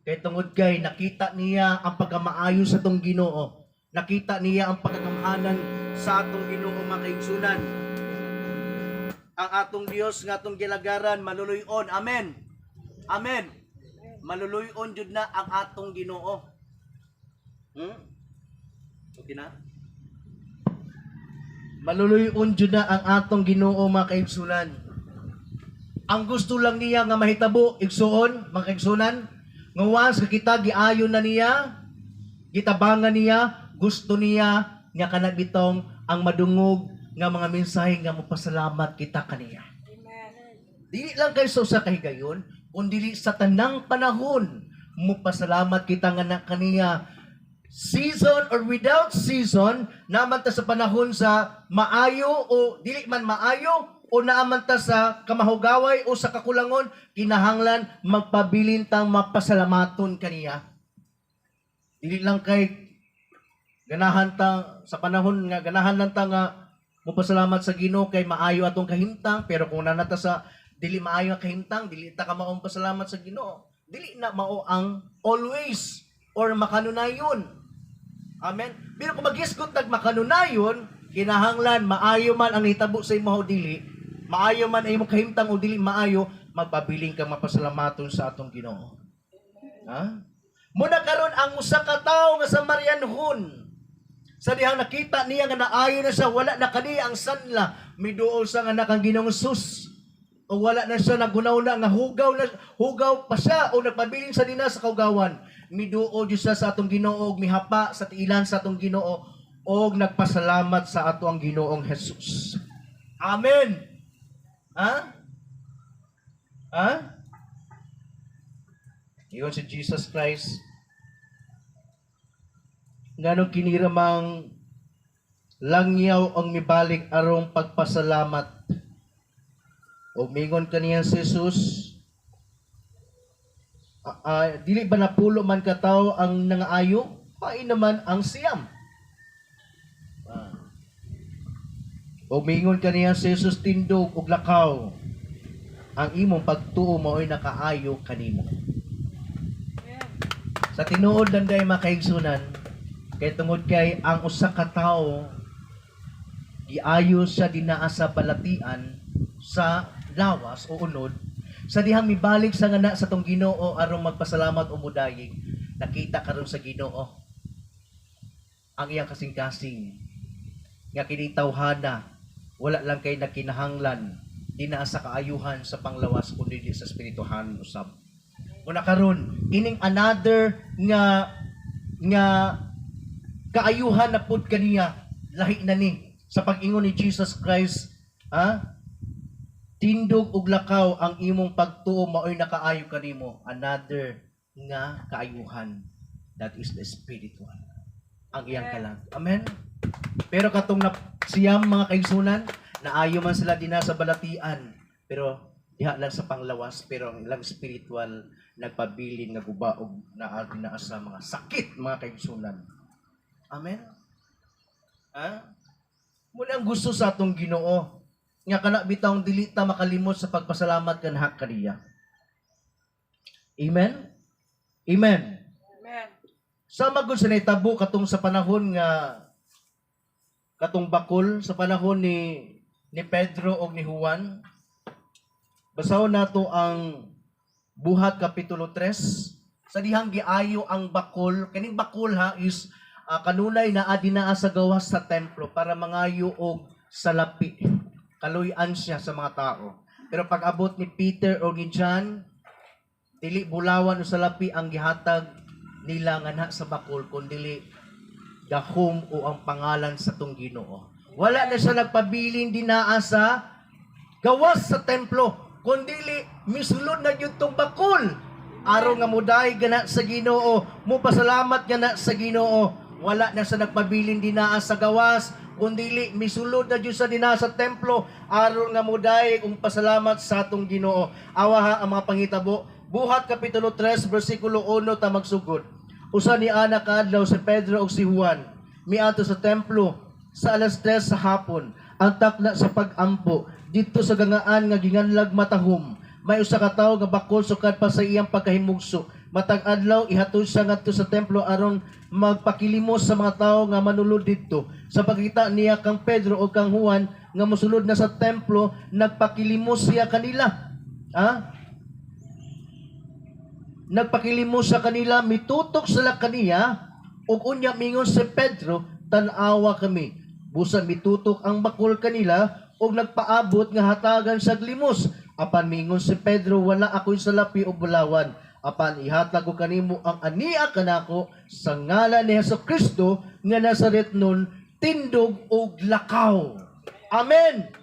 C: Kay tungod kay nakita niya ang pagkamaayo sa tong Ginoo. Nakita niya ang pagkakamhanan sa atong Ginoo makaigsunan. Ang atong Dios nga atong gilagaran maluluyon. Amen. Amen. Maluluyon jud na ang atong Ginoo. Okay na? Maluluyon jud na ang atong Ginoo mga kaigsunan. Ang gusto lang niya nga mahitabo igsuon mga kaigsunan, nga once kita giayon na niya, gitabangan niya, gusto niya nga kanang bitong ang madungog nga mga mensahe nga mapasalamat kita kaniya. Amen. Dili lang kayo sa usa ka higayon, kundi sa tanang panahon mapasalamat kita nga na kaniya. Season or without season, naman ta sa panahon sa maayo o dili man maayo o naaman ta sa kamahugaway o sa kakulangon, kinahanglan magpabilintang mapasalamaton kaniya. Dili lang kay ganahan ta sa panahon nga ganahan lang ta nga mapasalamat sa Ginoo kay maayo atong kahimtang, pero kung nanata sa dili maayo ang kahimtang, dili ta ka maong pasalamat sa Ginoo. Dili na mao ang always or makanunayon. Amen. Pero kung magisgot nag makanunayon, kinahanglan maayo man ang hitabo sa imo o dili, maayo man ay imong kahimtang o dili maayo, magpabiling kang mapasalamaton sa atong Ginoo. Ha? Muna karon ang usa ka tawo nga Samarianhon. Sa dihang nakita niya nga naayo na siya, wala na kaniya ang sanla, miduol sa nga nakang Ginoong Sus. O wala na siya nagunaw na nga hugaw pa siya o nagpabiling sa dina sa kaugawan. Miduol Diyos siya sa atong Ginoo, mihapa sa tiilan sa atong Ginoo o nagpasalamat sa atong Ginoong Jesus. Amen. Ha? Ha? Iyon si Jesus Christ. Nganong kiniramang langyaw ang mibalik arong pagpasalamat. O mingon kaniya si Jesus, dili ba napulo man kataw ang nangaayo? Hain naman ang siyam. O mingon kaniya si Jesus, tindog ug lakaw, ang imong pagtuo mao'y nakaayo kanimo. Sa tinuod lang day makaigsunan, kay tungod kay ang usa ka tawo giayo siya dinaa sa balatian sa lawas o unod sa dihang mibalik sa ngana sa tong Ginoo aron magpasalamat o mudayeg, nakita karon sa Ginoo ang iyang kasing-kasing nga kini tawhana wala lang kay nakinahanglan dinaa sa kaayuhan sa panglawas kundi sa espirituhan usab. Una karon ining another nga kaayuhan na pud kaniya lahi na ni sa pag-ingon ni Jesus Christ, tindog ug lakaw ang imong pagtuo mao'y nakaayo kanimo. Another nga kaayuhan, that is the spiritual, ang iyang kalag. Amen. Pero katong siyam mga kaigsunan, naayo man sila dinha sa balatian, pero diha lang sa panglawas, pero ang ilang spiritual nagpabilin nga guba og naa sa mga sakit mga kaigsunan. Amen. Muna ang gusto sa atong Ginoo nga kana bitawng dili ta makalimot sa pagpasalamat kanha kaniya. Amen. Amen.
D: Amen.
C: Sa magud sa nahitabo katong sa panahon nga katong bakol sa panahon ni Pedro o ni Juan. Basahon nato ang Buhat Kapitulo 3. Sa dihang giayo ang bakol, kining bakol is kanunay na adinaa sa gawas sa templo para mangayo og salapi. Kaluy-an siya sa mga tao. Pero pag abot ni Peter o ni John, dili bulawan o salapi ang gihatag nila nga sa bakol, kundi gahom o ang pangalan sa tong Ginoo. Wala na siya nagpabilin dinaa sa gawas sa templo, kundi misulod na yun tong bakol. Araw nga muday gana sa Ginoo, mo pasalamat gana sa Ginoo. Wala na sa nagpabilin dinaa sa gawas, kundi misulod na Diyos sa dinaa sa templo, aron nga muday kung pasalamat sa atong Ginoo. Awa ang mga pangitabo. Buhat Kapitulo 3, versikulo 1 ta magsugod. Usa ni ana kaadlaw si Pedro ug si Juan, miadto sa templo sa alas 3 sa hapon. Ang takna sa pag-ampo dito sa gangaan nga ginganlag matahom. May usa ka tawo nga bakol sukad pa sa iyang pagkahimugso. Matag adlaw ihatod siya ngadto sa templo aron magpakilimos sa mga tawo nga manulod didto. Sa pagkita niya kang Pedro o kang Juan nga mosulod na sa templo, nagpakilimos siya kanila. Nagpakilimos sa kanila, mitutok sila kaniya, ug unya mingon si Pedro, tan-awa kami. Busan mitutok ang bakol kanila, ug nagpaabot nga hatagan sa glimos. Apan mingon si Pedro, wala ako'y salapi o bulawan. Apan ihatag ko kanimo ang ania kanako sa ngalan ni Hesukristo nga Nazaretnon, tindog og lakaw. Amen.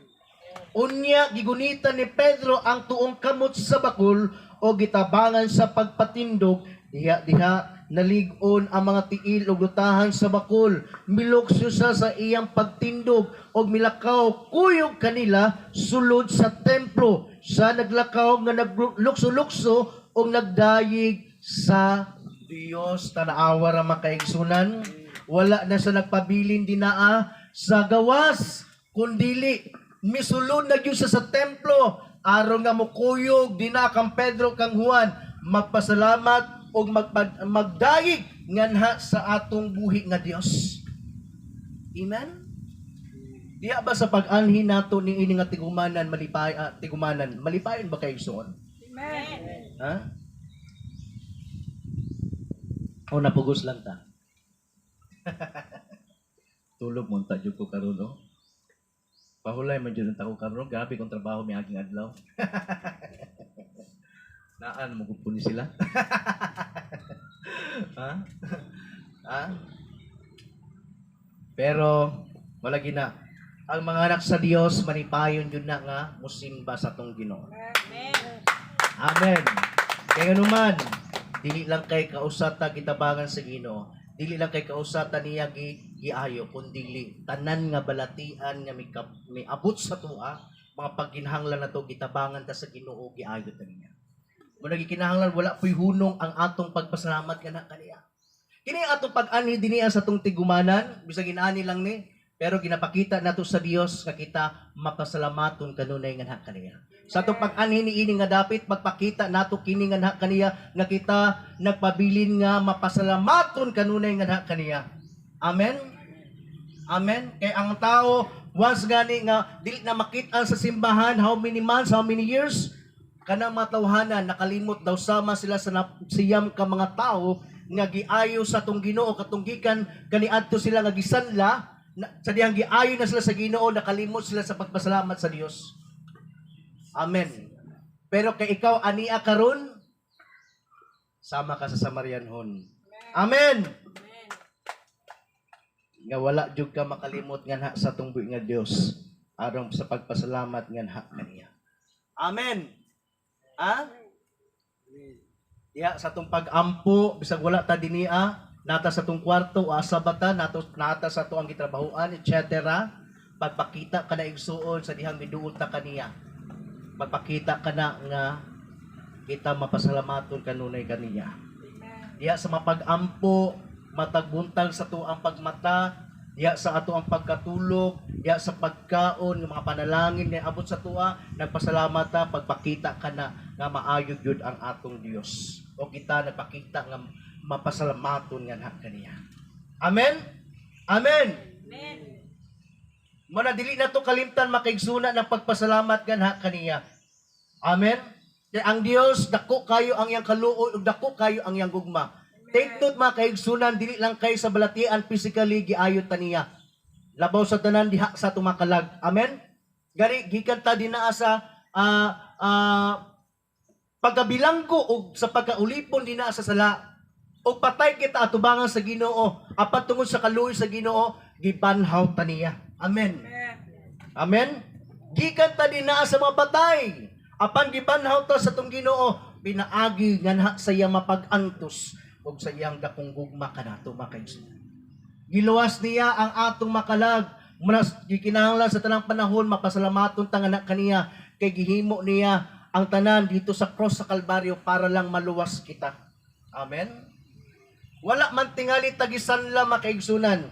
C: Unya gigunita ni Pedro ang tuong kamot sa bakol o gitabangan sa pagpatindog, diha nalig-on ang mga tiil o lutahan sa bakol. Miluksyo siya sa iyang pagtindog o milakaw kuyog kanila sulod sa templo. Siya naglakaw nga naglukso-lukso o nagdayig sa Diyos. Tanaawa ra makaigsunan. Wala na siya nagpabilin dinaa sa gawas, kundili misulod na Diyos sa templo. Araw nga mukuyog dina kang Pedro kang Juan, magpasalamat o magdayig nganha sa atong buhi nga Dios. Amen. Diya ba sa pag-anhi nato ni ini nga tigumanan malipayon ba kay igsoon?
B: Amen.
C: Ha? O napugos lang ta. Tulog mo ta jud ko karon oh. Pahulay man jud ta ko karon, grabe kong trabaho mi aging adlaw. Naan mo gud ni sila? Ha? Ha? Pero wala gina. Ang mga anak sa Dios manipayon jud na nga musimba sa tong Ginoo. Amen. Kaya naman, dili lang kay kausata kitabangan sa Ginoo. Dili lang kay kausata niya giayo, kundi tanan nga balatian nga may abot sa tuwa, mga pagkinahanglan nato gitabangan ta sa Ginoo giayo ta niya. Mo nagikinahanglan wala puy hunong ang atong pagpasalamat kana kaniya. Kini atong pag-ani dinhi sa tong tigumanan, bisag inaani lang ni, pero ginapakita nato sa Dios nga kita mapasalamaton kanunay nga kaniya. Sa atong pag-anhi niini nga dapit magpakita nato kini nga kaniya nga kita nagpabilin nga mapasalamaton kanunay nga kaniya. Amen. Amen. Kay ang tao once gani nga dili na makit-an sa simbahan how many months, how many years kanang matawhanan nakalimot daw sama sila sa siyam ka mga tao nga giayo sa tong Ginoo katong gikan kaniadto sila nga gisanla sa diyang giayo na sila sa Ginoo nakalimot sila sa pagpasalamat sa Dios. Amen. Pero kay ikaw ania karon sama ka sa Samarianhon. Amen. Nga wala jud ka makalimot nga sa tungboy nga Dios aron sa pagpasalamat nga kaniya. Amen. Ha? Diya sa tong pag-ampo bisag wala ta dinia nata sa tong kwarto asa bata nata sa to ang gitrabahoan etc. Pagpakita kana igsuon sa dihang miduol ta kaniya. Magpakita kana nga kita mapasalamaton kanunay kaniya. Diya sa mapag-ampo matagbuntag sa to ang pagmata, diya sa ato ang pagkatulog, diya sa pagkaon, yung mga panalangin nga abot sa tuwa, nagpasalamat ta pagpakita kana nga maayog yun ang atong Dios. O kita nagpakita nga mapasalamaton nga kaniya. Amen? Amen.
B: Amen.
C: Muna dili na to kalimtan makaigsuna ng pagpasalamat nga kaniya. Amen? Kaya ang Dios dako kayo ang iyang kaluoy ug dako kayo ang iyang gugma. Take note mga kaigsunan, dili lang kayo sa balatian physically giayo ta niya. Labaw sa tanan diha sa tumakalag. Amen? Gani gikan ta dinaa sa pagkabilanggo o sa pagkaulipon dinaa sa sala. O patay kita atubangan sa Ginoo, apat tungod sa kaluoy sa Ginoo, gibanhaw ta niya. Amen. Amen. Gikan ta dinaa sa mga patay. Apan gibanhaw ta sa tong Ginoo, pinaagi nga sa iyang mapag-antos ug sa iyang dakong gugma kanato makaigsunan. Giluwas niya ang atong makalag. Munas gikinahanglan sa tanang panahon mapasalamaton ta nga kaniya kay gihimo niya ang tanan dito sa cross sa Kalbaryo para lang maluwas kita. Amen. Wala man tingali tagisanla makaigsunan.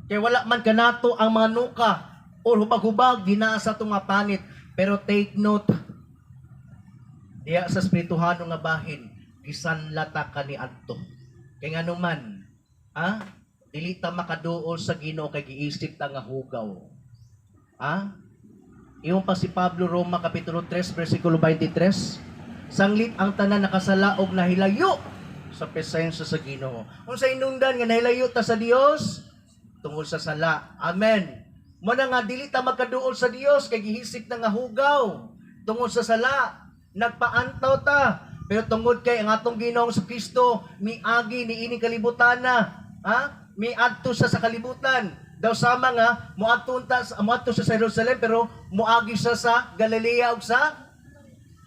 C: Kaya wala man kanato ang mga nuka o hubag-hubag dinaa sa itong nga panit. Pero take note, diya sa espirituhano nga bahin, gisanlata ka ni adto. Kaya nga naman, dili ta makaduol sa Ginoo kay giisip ta nga hugaw. Iyon pa si Pablo Roma Kapitulo 3, versikulo 23, sanglit ang tanan nakasala og nahilayo sa presensya sa Ginoo. Kung sa inundan nga nahilayo ta sa Dios, tungod sa sala. Amen. Muna nga dili ta magkaduol sa Dios kay gihisip na nga hugaw. Tungod sa sala, nagpaantaw ta. Pero tungod kay ang atong Ginoong sa Kristo, miagi ni ini kalibutan na. Miadto sa kalibutan. Daw sama nga moadto sa Jerusalem pero moagi siya sa Galilea ug sa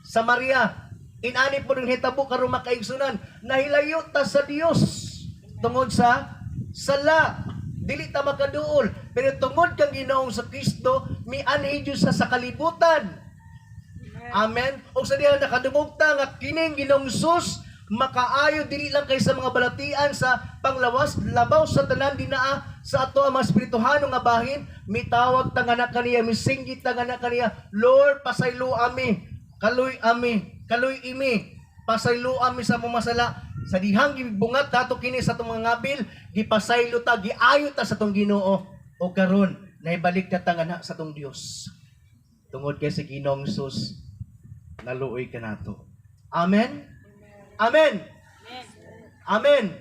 C: Samaria. Inani po ng hitabo karon makaigsunan, nahilayo ta sa Dios tungod sa sala. Dili ta makaduol, pero tungod kang Ginoong sa Kristo, mianhi Diyos sa kalibutan. Amen. O sa diyan nakadungog ta nga kining Ginoong Sus makaayo dili lang kay sa mga balatian sa panglawas labaw sa tanan dinaa sa ato ang mga espirituhano nga bahin, mitawag ta nga na kaniya, misinggit ta nga na kaniya, Lord pasaylo ami, kaluy imi, pasaylo ami sa mga masala, Sa dihang gibungat nato kini sa atong mga ngabil, gipasaylo ta, giayo ta sa atong Ginoo o karon naibalik na tangana sa atong Dios. Tungod kay si Ginoong Hesus naluoy ka nato. Amen. Amen. Amen.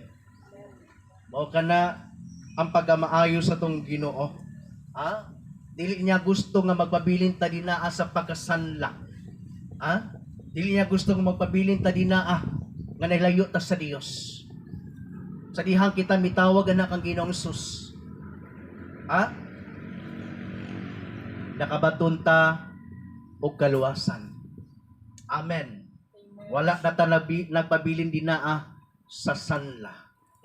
C: Mao kana ang pagkamaayo sa atong Ginoo. Ha? Dili niya gusto nga magpabilin ta dinaa sa pagkasanla. Ha? Dili niya gusto nga magpabilin ta dinaa nga nalayo ta sa Dios. Sa dihang kita mitawag anak ang Ginoong Hesus. Ha? Nakabaton ta og kaluwasan. Amen. Wala na ta nagpabilin dinaa sa sanla.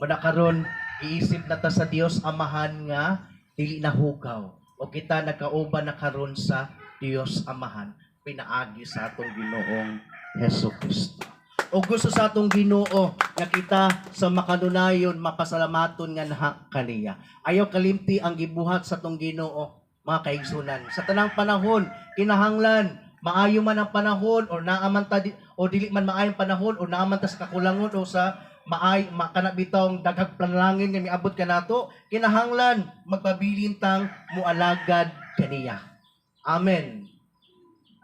C: Muna karon iisip na ta sa Dios Amahan nga dili nahugaw. O kita nagkauban na karon sa Dios Amahan pinaagi sa atong Ginoong Hesukristo. O gusto sa atong Ginoo nga kita sa makanunayon mapasalamaton nga naha kaniya. Ayaw kalimti ang gibuhat sa atong Ginoo, mga kaigsunan. Sa tanang panahon kinahanglan maayo man ang panahon o naaman ta o dili man maayong panahon o naaman ta sa kakulangon o sa makana bitong daghang panalangin nga miabot kanato, kinahanglan magpabilin tang mualagad kaniya. Amen.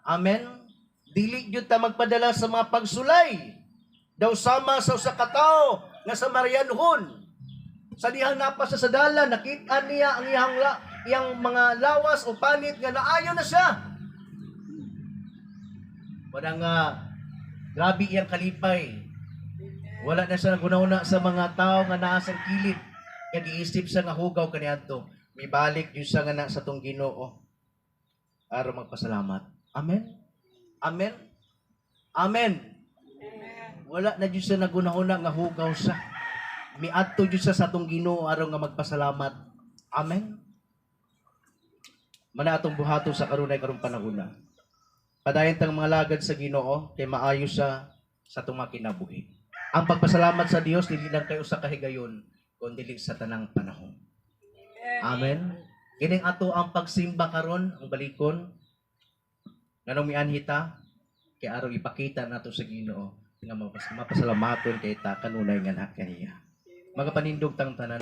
C: Amen. Dili gyud ta magpadala sa mga pagsulay. Daw sama sa usa ka tawo nga sa Marianhon. Sa dihang napasa sa dalan, nakita niya ang iyang mga lawas o panit nga naayo na siya. Wala nga grabe iyang kalipay. Wala na siya naguna-una sa mga tao nga naa sa kilid. Kaya giisip siya nga hugaw kaniadto. May balik yun siya nga na sa tong Ginoo. Aron magpasalamat. Amen? Amen? Amen? Wala na yun siya naguna-una nga hugaw siya. Miadto yun siya sa tong Ginoo aron nga magpasalamat. Amen? Mana atong buhato sa karunay karong panahon. Padayon tang mga lagad sa Ginoo kay maayo siya sa atong mga kinabuhi. Ang pagpasalamat sa Dios dili lang kay usa ka higayon kundi sa tanang panahon. Amen. Kining ato ang pagsimba karon, ang balikon nganong mianhita kay aron ipakita nato sa Ginoo nga mapasalamaton kay ta kanunay nga na kaniya. Magapanindog tang tanan.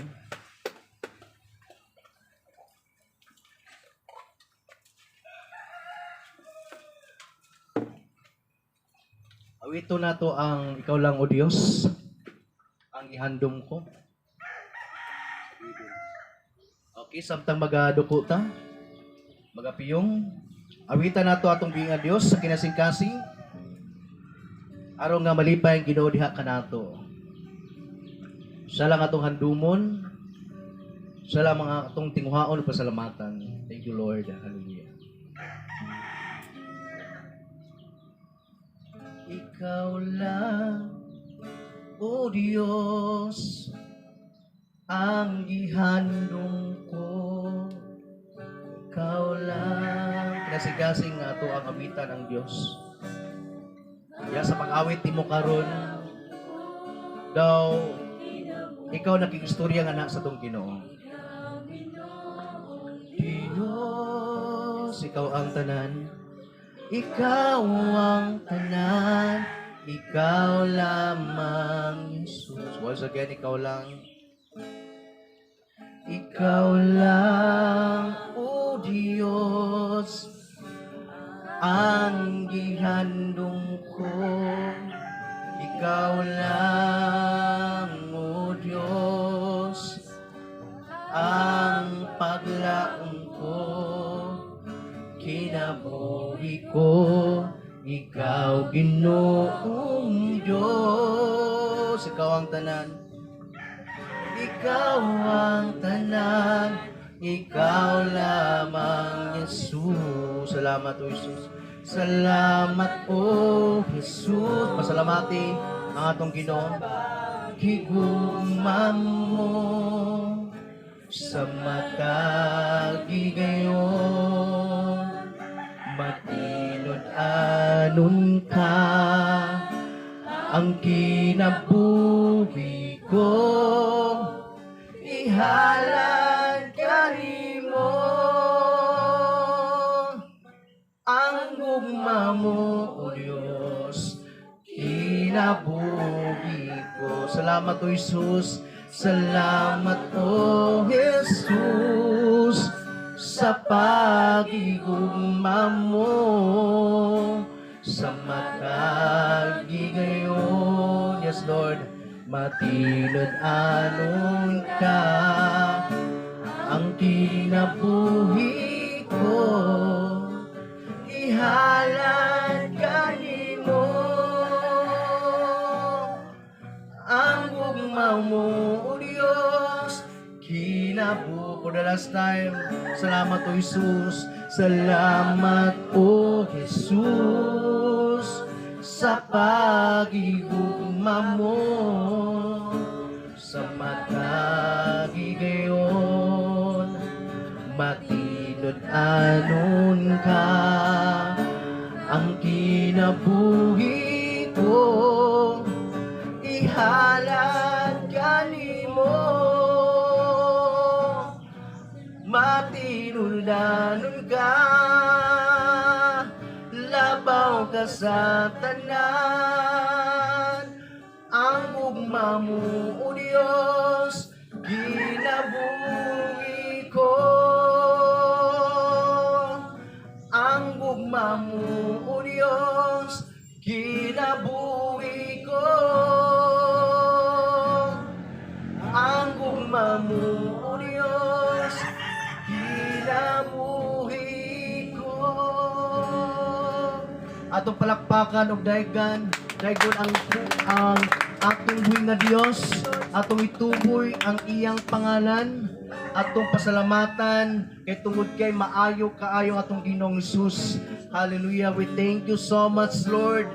C: Awito na to ang Ikaw Lang O Diyos, ang ihandom ko. Okay, samtang magaduko ta, magapiyong, awitan na to atong binga Diyos sa kinasing-kasing, aron nga malipay ang Ginoo diha kanato. Siya lang atong handumon, siya lang mga atong tinguhaon o pasalamatan. Thank you Lord, hallelujah. Ikaw lang, O Diyos, ang gihandong ko. Ikaw lang. Kinasigasing nga ito ang awitan ng Diyos. Kaya sa pag-awit mo karon daw, ikaw nakikistorya nga na sa itong Ginoo. Diyos, ikaw ang tanan. Ikaw ang tanan, ikaw lamang, Jesus. Once again, ikaw lang. Ikaw lang, O Diyos, ang gihandong ko. Ikaw lang, O Diyos, ang paglaong ko. Kinabuhi ko, ikaw Ginoong Diyos. Ikaw ang tanan. Ikaw ang tanan. Ikaw lamang, Jesus. Salamat o Jesus. Salamat o Jesus. Pasalamati ang atong Ginoo. Higugmam mo sa matag gayon. Matinod-anon ka ang kinabuhi ko, ihalad ka mo ang gugma mo, O Diyos, kinabuhi ko. Salamat o Jesus, salamat o Jesus sa pag-igugma mo sa matagi ngayon. Yes, Lord, matinod anon ka ang kinabuhi ko, ihalad kanimo ang gugma mo, O Diyos, kinabuhi. For the last time, salamat o Jesus, salamat o Jesus sa pag-igugma mo sa matagi ngayon. Matinod anon ka ang kinabuhi ko, ihalad kanimo. Matinod anon ka, labaw ka sa tanan, ang gugma mo, O Diyos, kinabuhi ko. Ang gugma mo, O Diyos, kinabuhi ko. Ang gugma mo, O Diyos, kinabuhi ko. Atong palakpakan og daygan, daygon ang atong buhi nga Dios, atong ituboy ang iyang pangalan, atong pasalamatan kay tungod kay maayo kaayo atong Ginoong Hesus. Hallelujah. We thank you so much, Lord.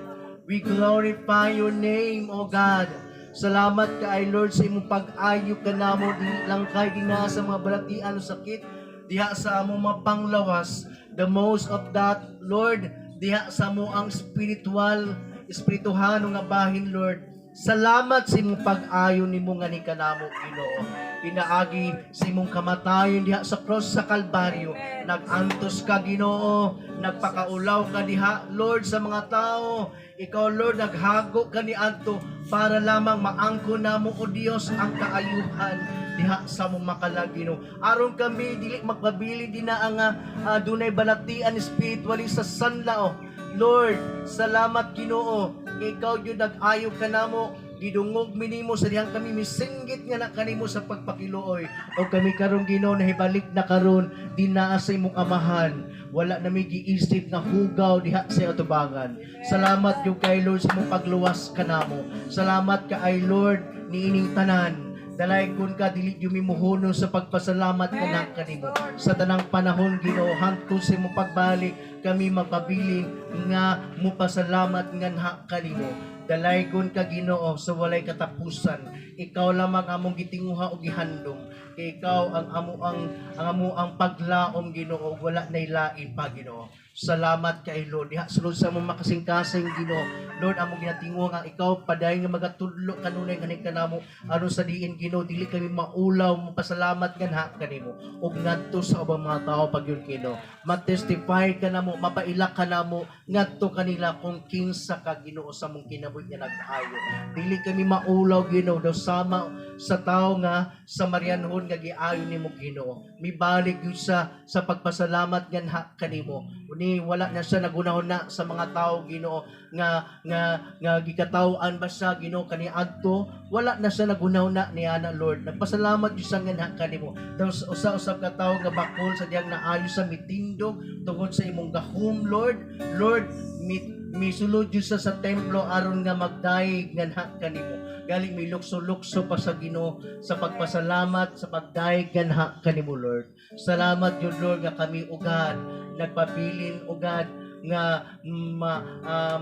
C: We glorify your name, O God. Salamat kay Lord sa imong pag-ayo kanamo, di lang kay gina sa mga balatian o sakit, diha sa among mapanglawas. The most of that, Lord, diha sa mo ang espirituhan nga bahin, Lord. Salamat sa imong pag-ayo nimo nga ni kanamo, Ginoo. Pinaagi sa imong kamatayon diha sa cross sa Kalbaryo. Nagantos ka, Ginoo. Nagpakaulaw ka diha, Lord, sa mga tao. Ikaw, Lord, naghago ka ni adto para lamang maangko namo, O Dios, ang kaayuhan diha sa mong makalagino. Aron kami dili magpabili din na ang dunay balatian spiritually sa sanlao. Lord, salamat, Ginoo. Ikaw yun nag-ayo ka namo, gidungog minimo sa dihang kami misinggit nga na kanimo sa pagpakiluoy. O kami karon, Ginoo, nahibalik na karon dinaa sa imong amahan. Wala na may giisip na hugaw diha sa atubangan. Salamat yung kay Lord sa imong pagluwas kanamo. Salamat ka ay Lord niining tanan. Dalay kun ka dili yumi muhuno sa pagpasalamat kanang kanimo. Sa tanang panahon, Ginoo, hangtod sa imong pagbalik kami magpabilin nga mupasalamat nganha kanimo. Dalaygon ka, Ginoo, sa walay katapusan. Ikaw lamang among gitinguha o gihandom. Ikaw ang amo ang paglaom, Ginoo, wala nay lain pa, Ginoo. Salamat kay Lord. Diha sulod sa mong makasing-kasing, Ginoo. Lord, among ginatinguha nga ikaw paday nga magatudlo kanunay nganing kanamo aron sa diin, Ginoo, dili kami maulaw mo pasalamat nganha kanimo. Ug ngadto sa ubang mga tao pagyud, Ginoo. Ma-testify ka namo, mapaila ka namo ngadto kanila kung kinsa ka, Ginoo, sa mong kinabuhi nga nag-ayo. Dili kami maulaw, Ginoo, daw sama sa tao nga sa Marianhon nga giayo nimo, Ginoo. Mibalik yun sa pagpasalamat nganha kanimo. Uni wala na siya nagunahon na sa mga tao, Ginoo, nga gikataw-an ba siya, Ginoo, kaniadto, wala na siya nagunahon na niya na, Lord. Nagpasalamat yun sa nganha kanimo. Daw usa-usab ka tawo nga bakol sa diyang naayo sa mitindog tungod sa imong gahom, Lord. Lord, misulod yun sa templo aron nga magdaig nganha kanimo. Galing may lukso-lukso pa sa Ginoo sa pagpasalamat sa pagdaig nganha kanimo, Lord. Salamat yun, Lord, nga kami ugad nagpabilin ugad nga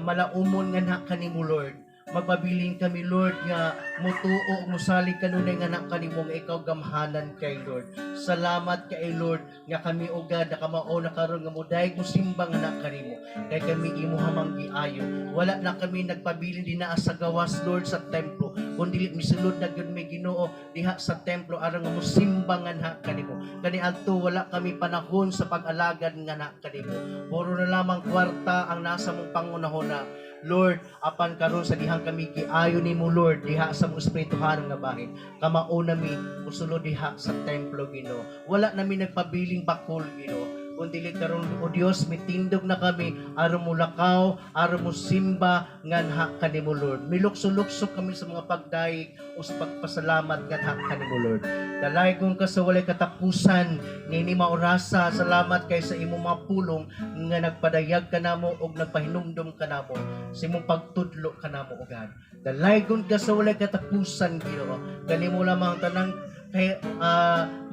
C: malaumon nganha kanimo, Lord. Magpabilin kami, Lord, nga mutuo musalig kanunay nga anak kanimo nga ikaw gamhanan kay Lord. Salamat kay Lord nga kami ugad nakamao na karon nga mudayeg mo simbang anak kanimo. Kay kami imo hamang giayo. Wala na kami nagpabilin dinaa sa gawas, Lord, sa templo. Kundi misulod na gyud may Ginoo diha sa templo aron nga mosimbangan ha kanimo. Kani adto wala kami panahon sa pag-alagad nga anak kanimo. Puro na lamang kwarta ang nasa mong pangunahon na. Lord, apan karon sa dihang kami giayo nimo Lord diha sa mong espirituhan nga bahin. Kamao nami musulod diha sa templo Ginoo. Wala nami nagpabiling bakol Ginoo. Kundi karon o Dios mitindog na kami aron mo lakaw, aron mo simba nganha kanimo Lord. Milukso-lukso kami sa mga pagdaig o sa pagpasalamat nganha kanimo Lord. Dalaygon ka sa walay katapusan nini maorasa. Salamat kay sa imong mga pulong nga nagpadayag kanamo og nagpahinumdom kanamo sa imong pagtudlo kanamo o God. Dalaygon ka sa walay katapusan Ginoo. Kanimo lamang tanang kay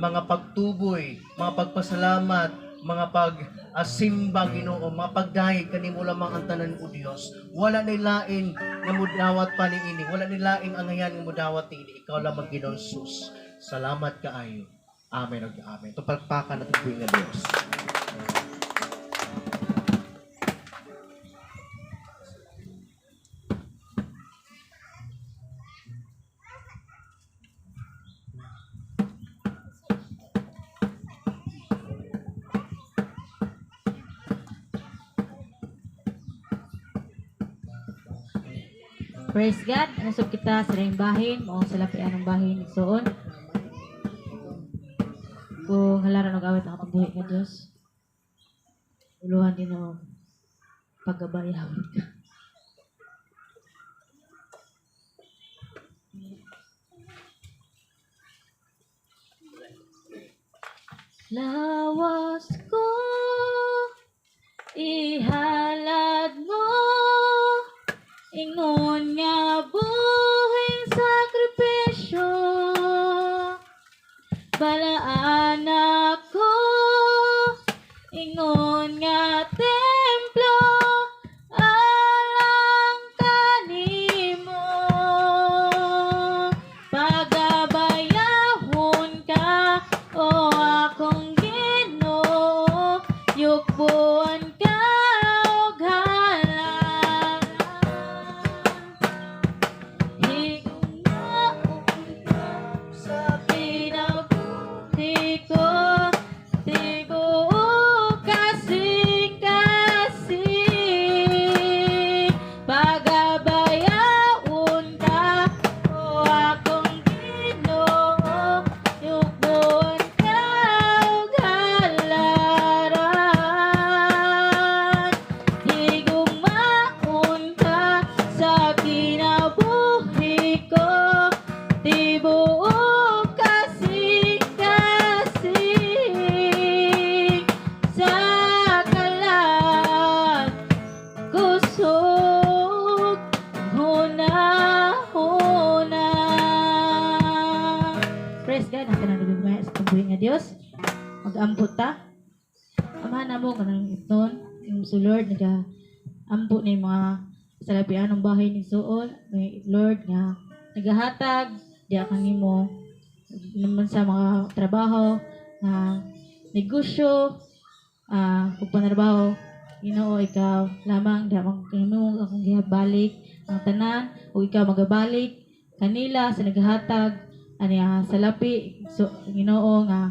C: mga pagtuboy, mga pagpasalamat, mga pag-simba Ginoo, mga pagdahig kanimo lamang ang tanan o Dios. Wala ni lain nga mudawat pa niini, wala ni lain ang ngayan nga mudawat niini. Ikaw lamang Ginoong Sus. Salamat kaayo. Amen ug amen. Tupalpakan natin po nga Dios.
E: Praise God. Nasub kita sa ring bahin, mo sa lapian ng bahin igsoon. Kung halaran og awit ang pagbuhi nga Dios. Uluhan din o paggabayaw ka. Lawas ko, ihalad mo, ingon nga buhing sakripisyo, balaan ako, ingon nga templo, alang kanimo, pagabayahon ka, o akong Ginoo, yukbuan ka og halaran. Higugmaon ka sa kinabuhi ko, tibuok kasing-kasing. Pagabayaon ka, o akong Ginoo, yukbuan ka og halaran. Higugmaon ka sa kinabuhi ko, tibuok kasing-kasing. Sa kalat kusog huna-huna. Praise God, ang kanang nagagmaya sa pagbuhi nga Dios. Mag-ambot ta. Amahan na mo kanang iton, yung sa Lord, nag-ambot na yung mga salapian ng bahay ni Suol. May Lord nga nagahatag, di akan nimo naman sa mga trabaho, negosyo, kung panarbaho, Ginoo, ikaw lamang damang kanimo akong gihbalik ang tanan o ikaw magabalik kanila sa naghatag aniya sa lapi so Ginoo nga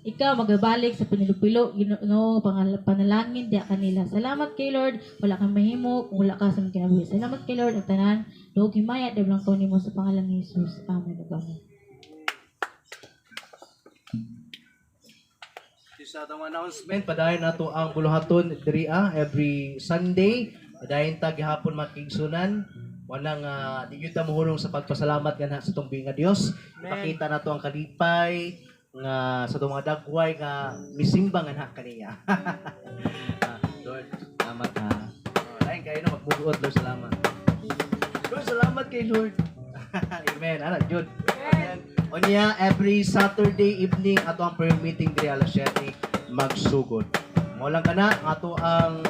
E: ikaw magabalik sa pinilupilo Ginoo panalangin diya kanila. Salamat kay Lord, wala kang mahimo kung wala ka sa kinabuhi. Salamat kay Lord ang tanan duog himaya dablang ko nimo sa pangalan ni Jesus. Amen. Amen.
C: Sa atong announcement, padayon nato ang buluhaton diri every Sunday. Padayon ta gihapon makigsunan. Wanang di gyud ta mohulong sa pagpasalamat kanha sa tumbing nga Dios. Ipakita nato ang kalipay nga sa itong mga dagway nga misimba nga kaniya. Lord, salamat ha. Lain kayo na magbubuot, Lord, salamat. Lord, salamat kay Lord. Amen. Ana, Jud. Amen. O niya, every Saturday evening ato ang prayer meeting diri alas 7 magsugod. Mo lang kana ato ang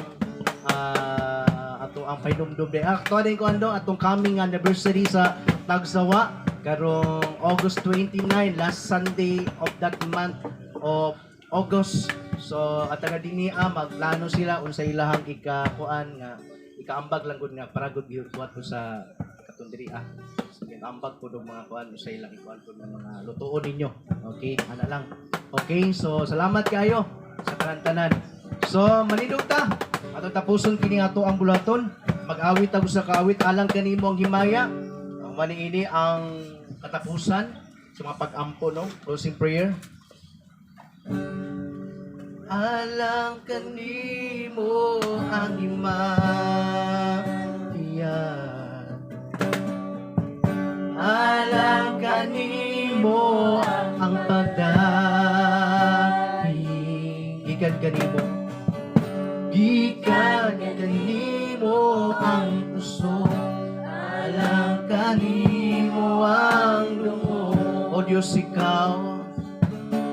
C: painumdum day. Ato din ko ando atong coming anniversary sa Tagsawa karong August 29, last Sunday of that month of August. So at taga dinhi magplano sila unsa ilahang ikakuan nga ikaambag lang gud nga para gud gihuwat ko sa katundiri Sige, ambag po ng mga kuan sa ilang ikuan po ng mga lutuon ninyo. Okay, ana lang. Okay, so salamat kayo sa karantanan. So, manindog ta. Atong tapuson kini ato ang bulaton. Mag-awit ako sa kaawit alang kanimo ang himaya. Ang maniini ang katapusan sa mga pag-ampo, no? Closing prayer. Alang kanimo ang himaya. Alang kanimo ang pagdating. Gikan kanimo. Gikan kanimo ang puso. Alang kanimo ang lumo. O Diyos ikaw.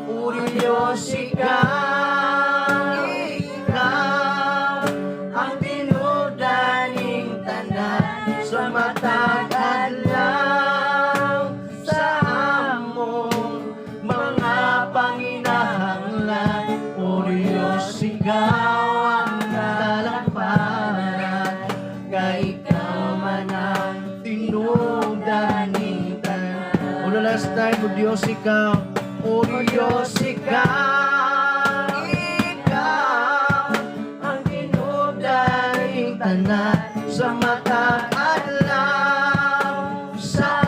C: O Diyos ikaw. Ikaw ang tinudaning tanan sa matag adlaw sa among mga panginahanglan. O Diyos ikaw ang dalampanan, kay ikaw man ang tinudaning tanan. O the last time, O Diyos ikaw, O Diyos ikaw, ikaw ang tinudaning tanan sa matag adlaw sa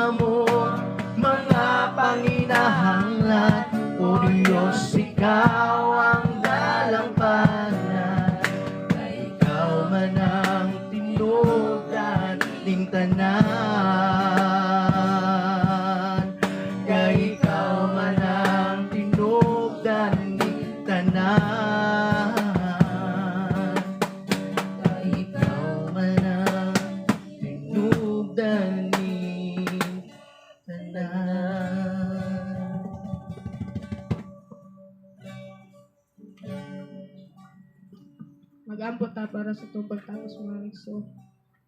C: among mga panginahanglan. O Diyos ikaw ang dalampanan, kay ikaw man ang tinudaning tanan, kay ikaw man ang tinudaning tanan, kay ikaw man ang tinudaning tanan.
F: Mag-ambot ta para sa itong pagtapos mga nagso.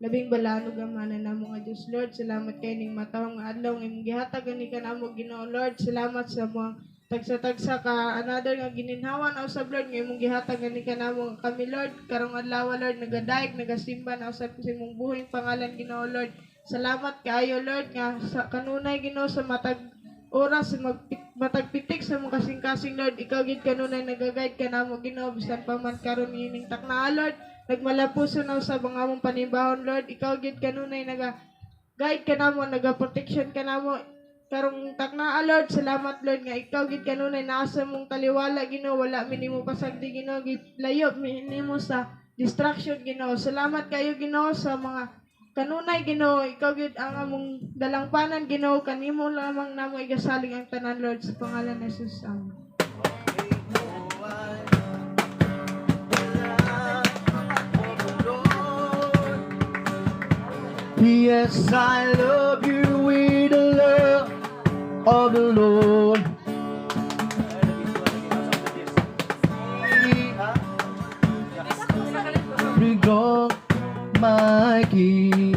F: Labing balanog ang mana na mga Diyos, Lord. Salamat kay ning matawang nga adlaw ng imong gihatag ani ka namo Ginoo, Lord. Salamat sa mga tagsa-tagsa ka another nga gininhawan o sa Lord nga imong gihatag ani ka namo kami, Lord. Karong adlaw, Lord, nagadaig, nagasimba na usab sa imong buhing pangalan, Ginoo, Lord. Salamat kaayo, Lord, nga sa kanunay, Ginoo, sa matag oras matagpitik sa mga kasing-kasing, Lord. Ikaw gid kanunay nagaguide ka namo, Ginoo, bisan pa man karon ining takna, Lord. Nagmalapuson na sa mga among panibahon, Lord. Ikaw gid kanunay naga-guide ka namo, naga-protection ka namo karong takna, Lord. Salamat, Lord, nga ikaw gid kanunay naasa mong taliwala, Ginoo. Wala mi nimo pasagdi, Ginoo, gid layo mi nimo sa distraction, Ginoo. Salamat kayo, Ginoo, sa mga kanunay, Ginoo. Ikaw gid ang among dalangpanan, Ginoo. Kanimo lamang namo igasaling ang tanan, Lord, sa pangalan ni Jesus. Amen.
C: Yes, I love you with the love of the Lord. Bring on my King.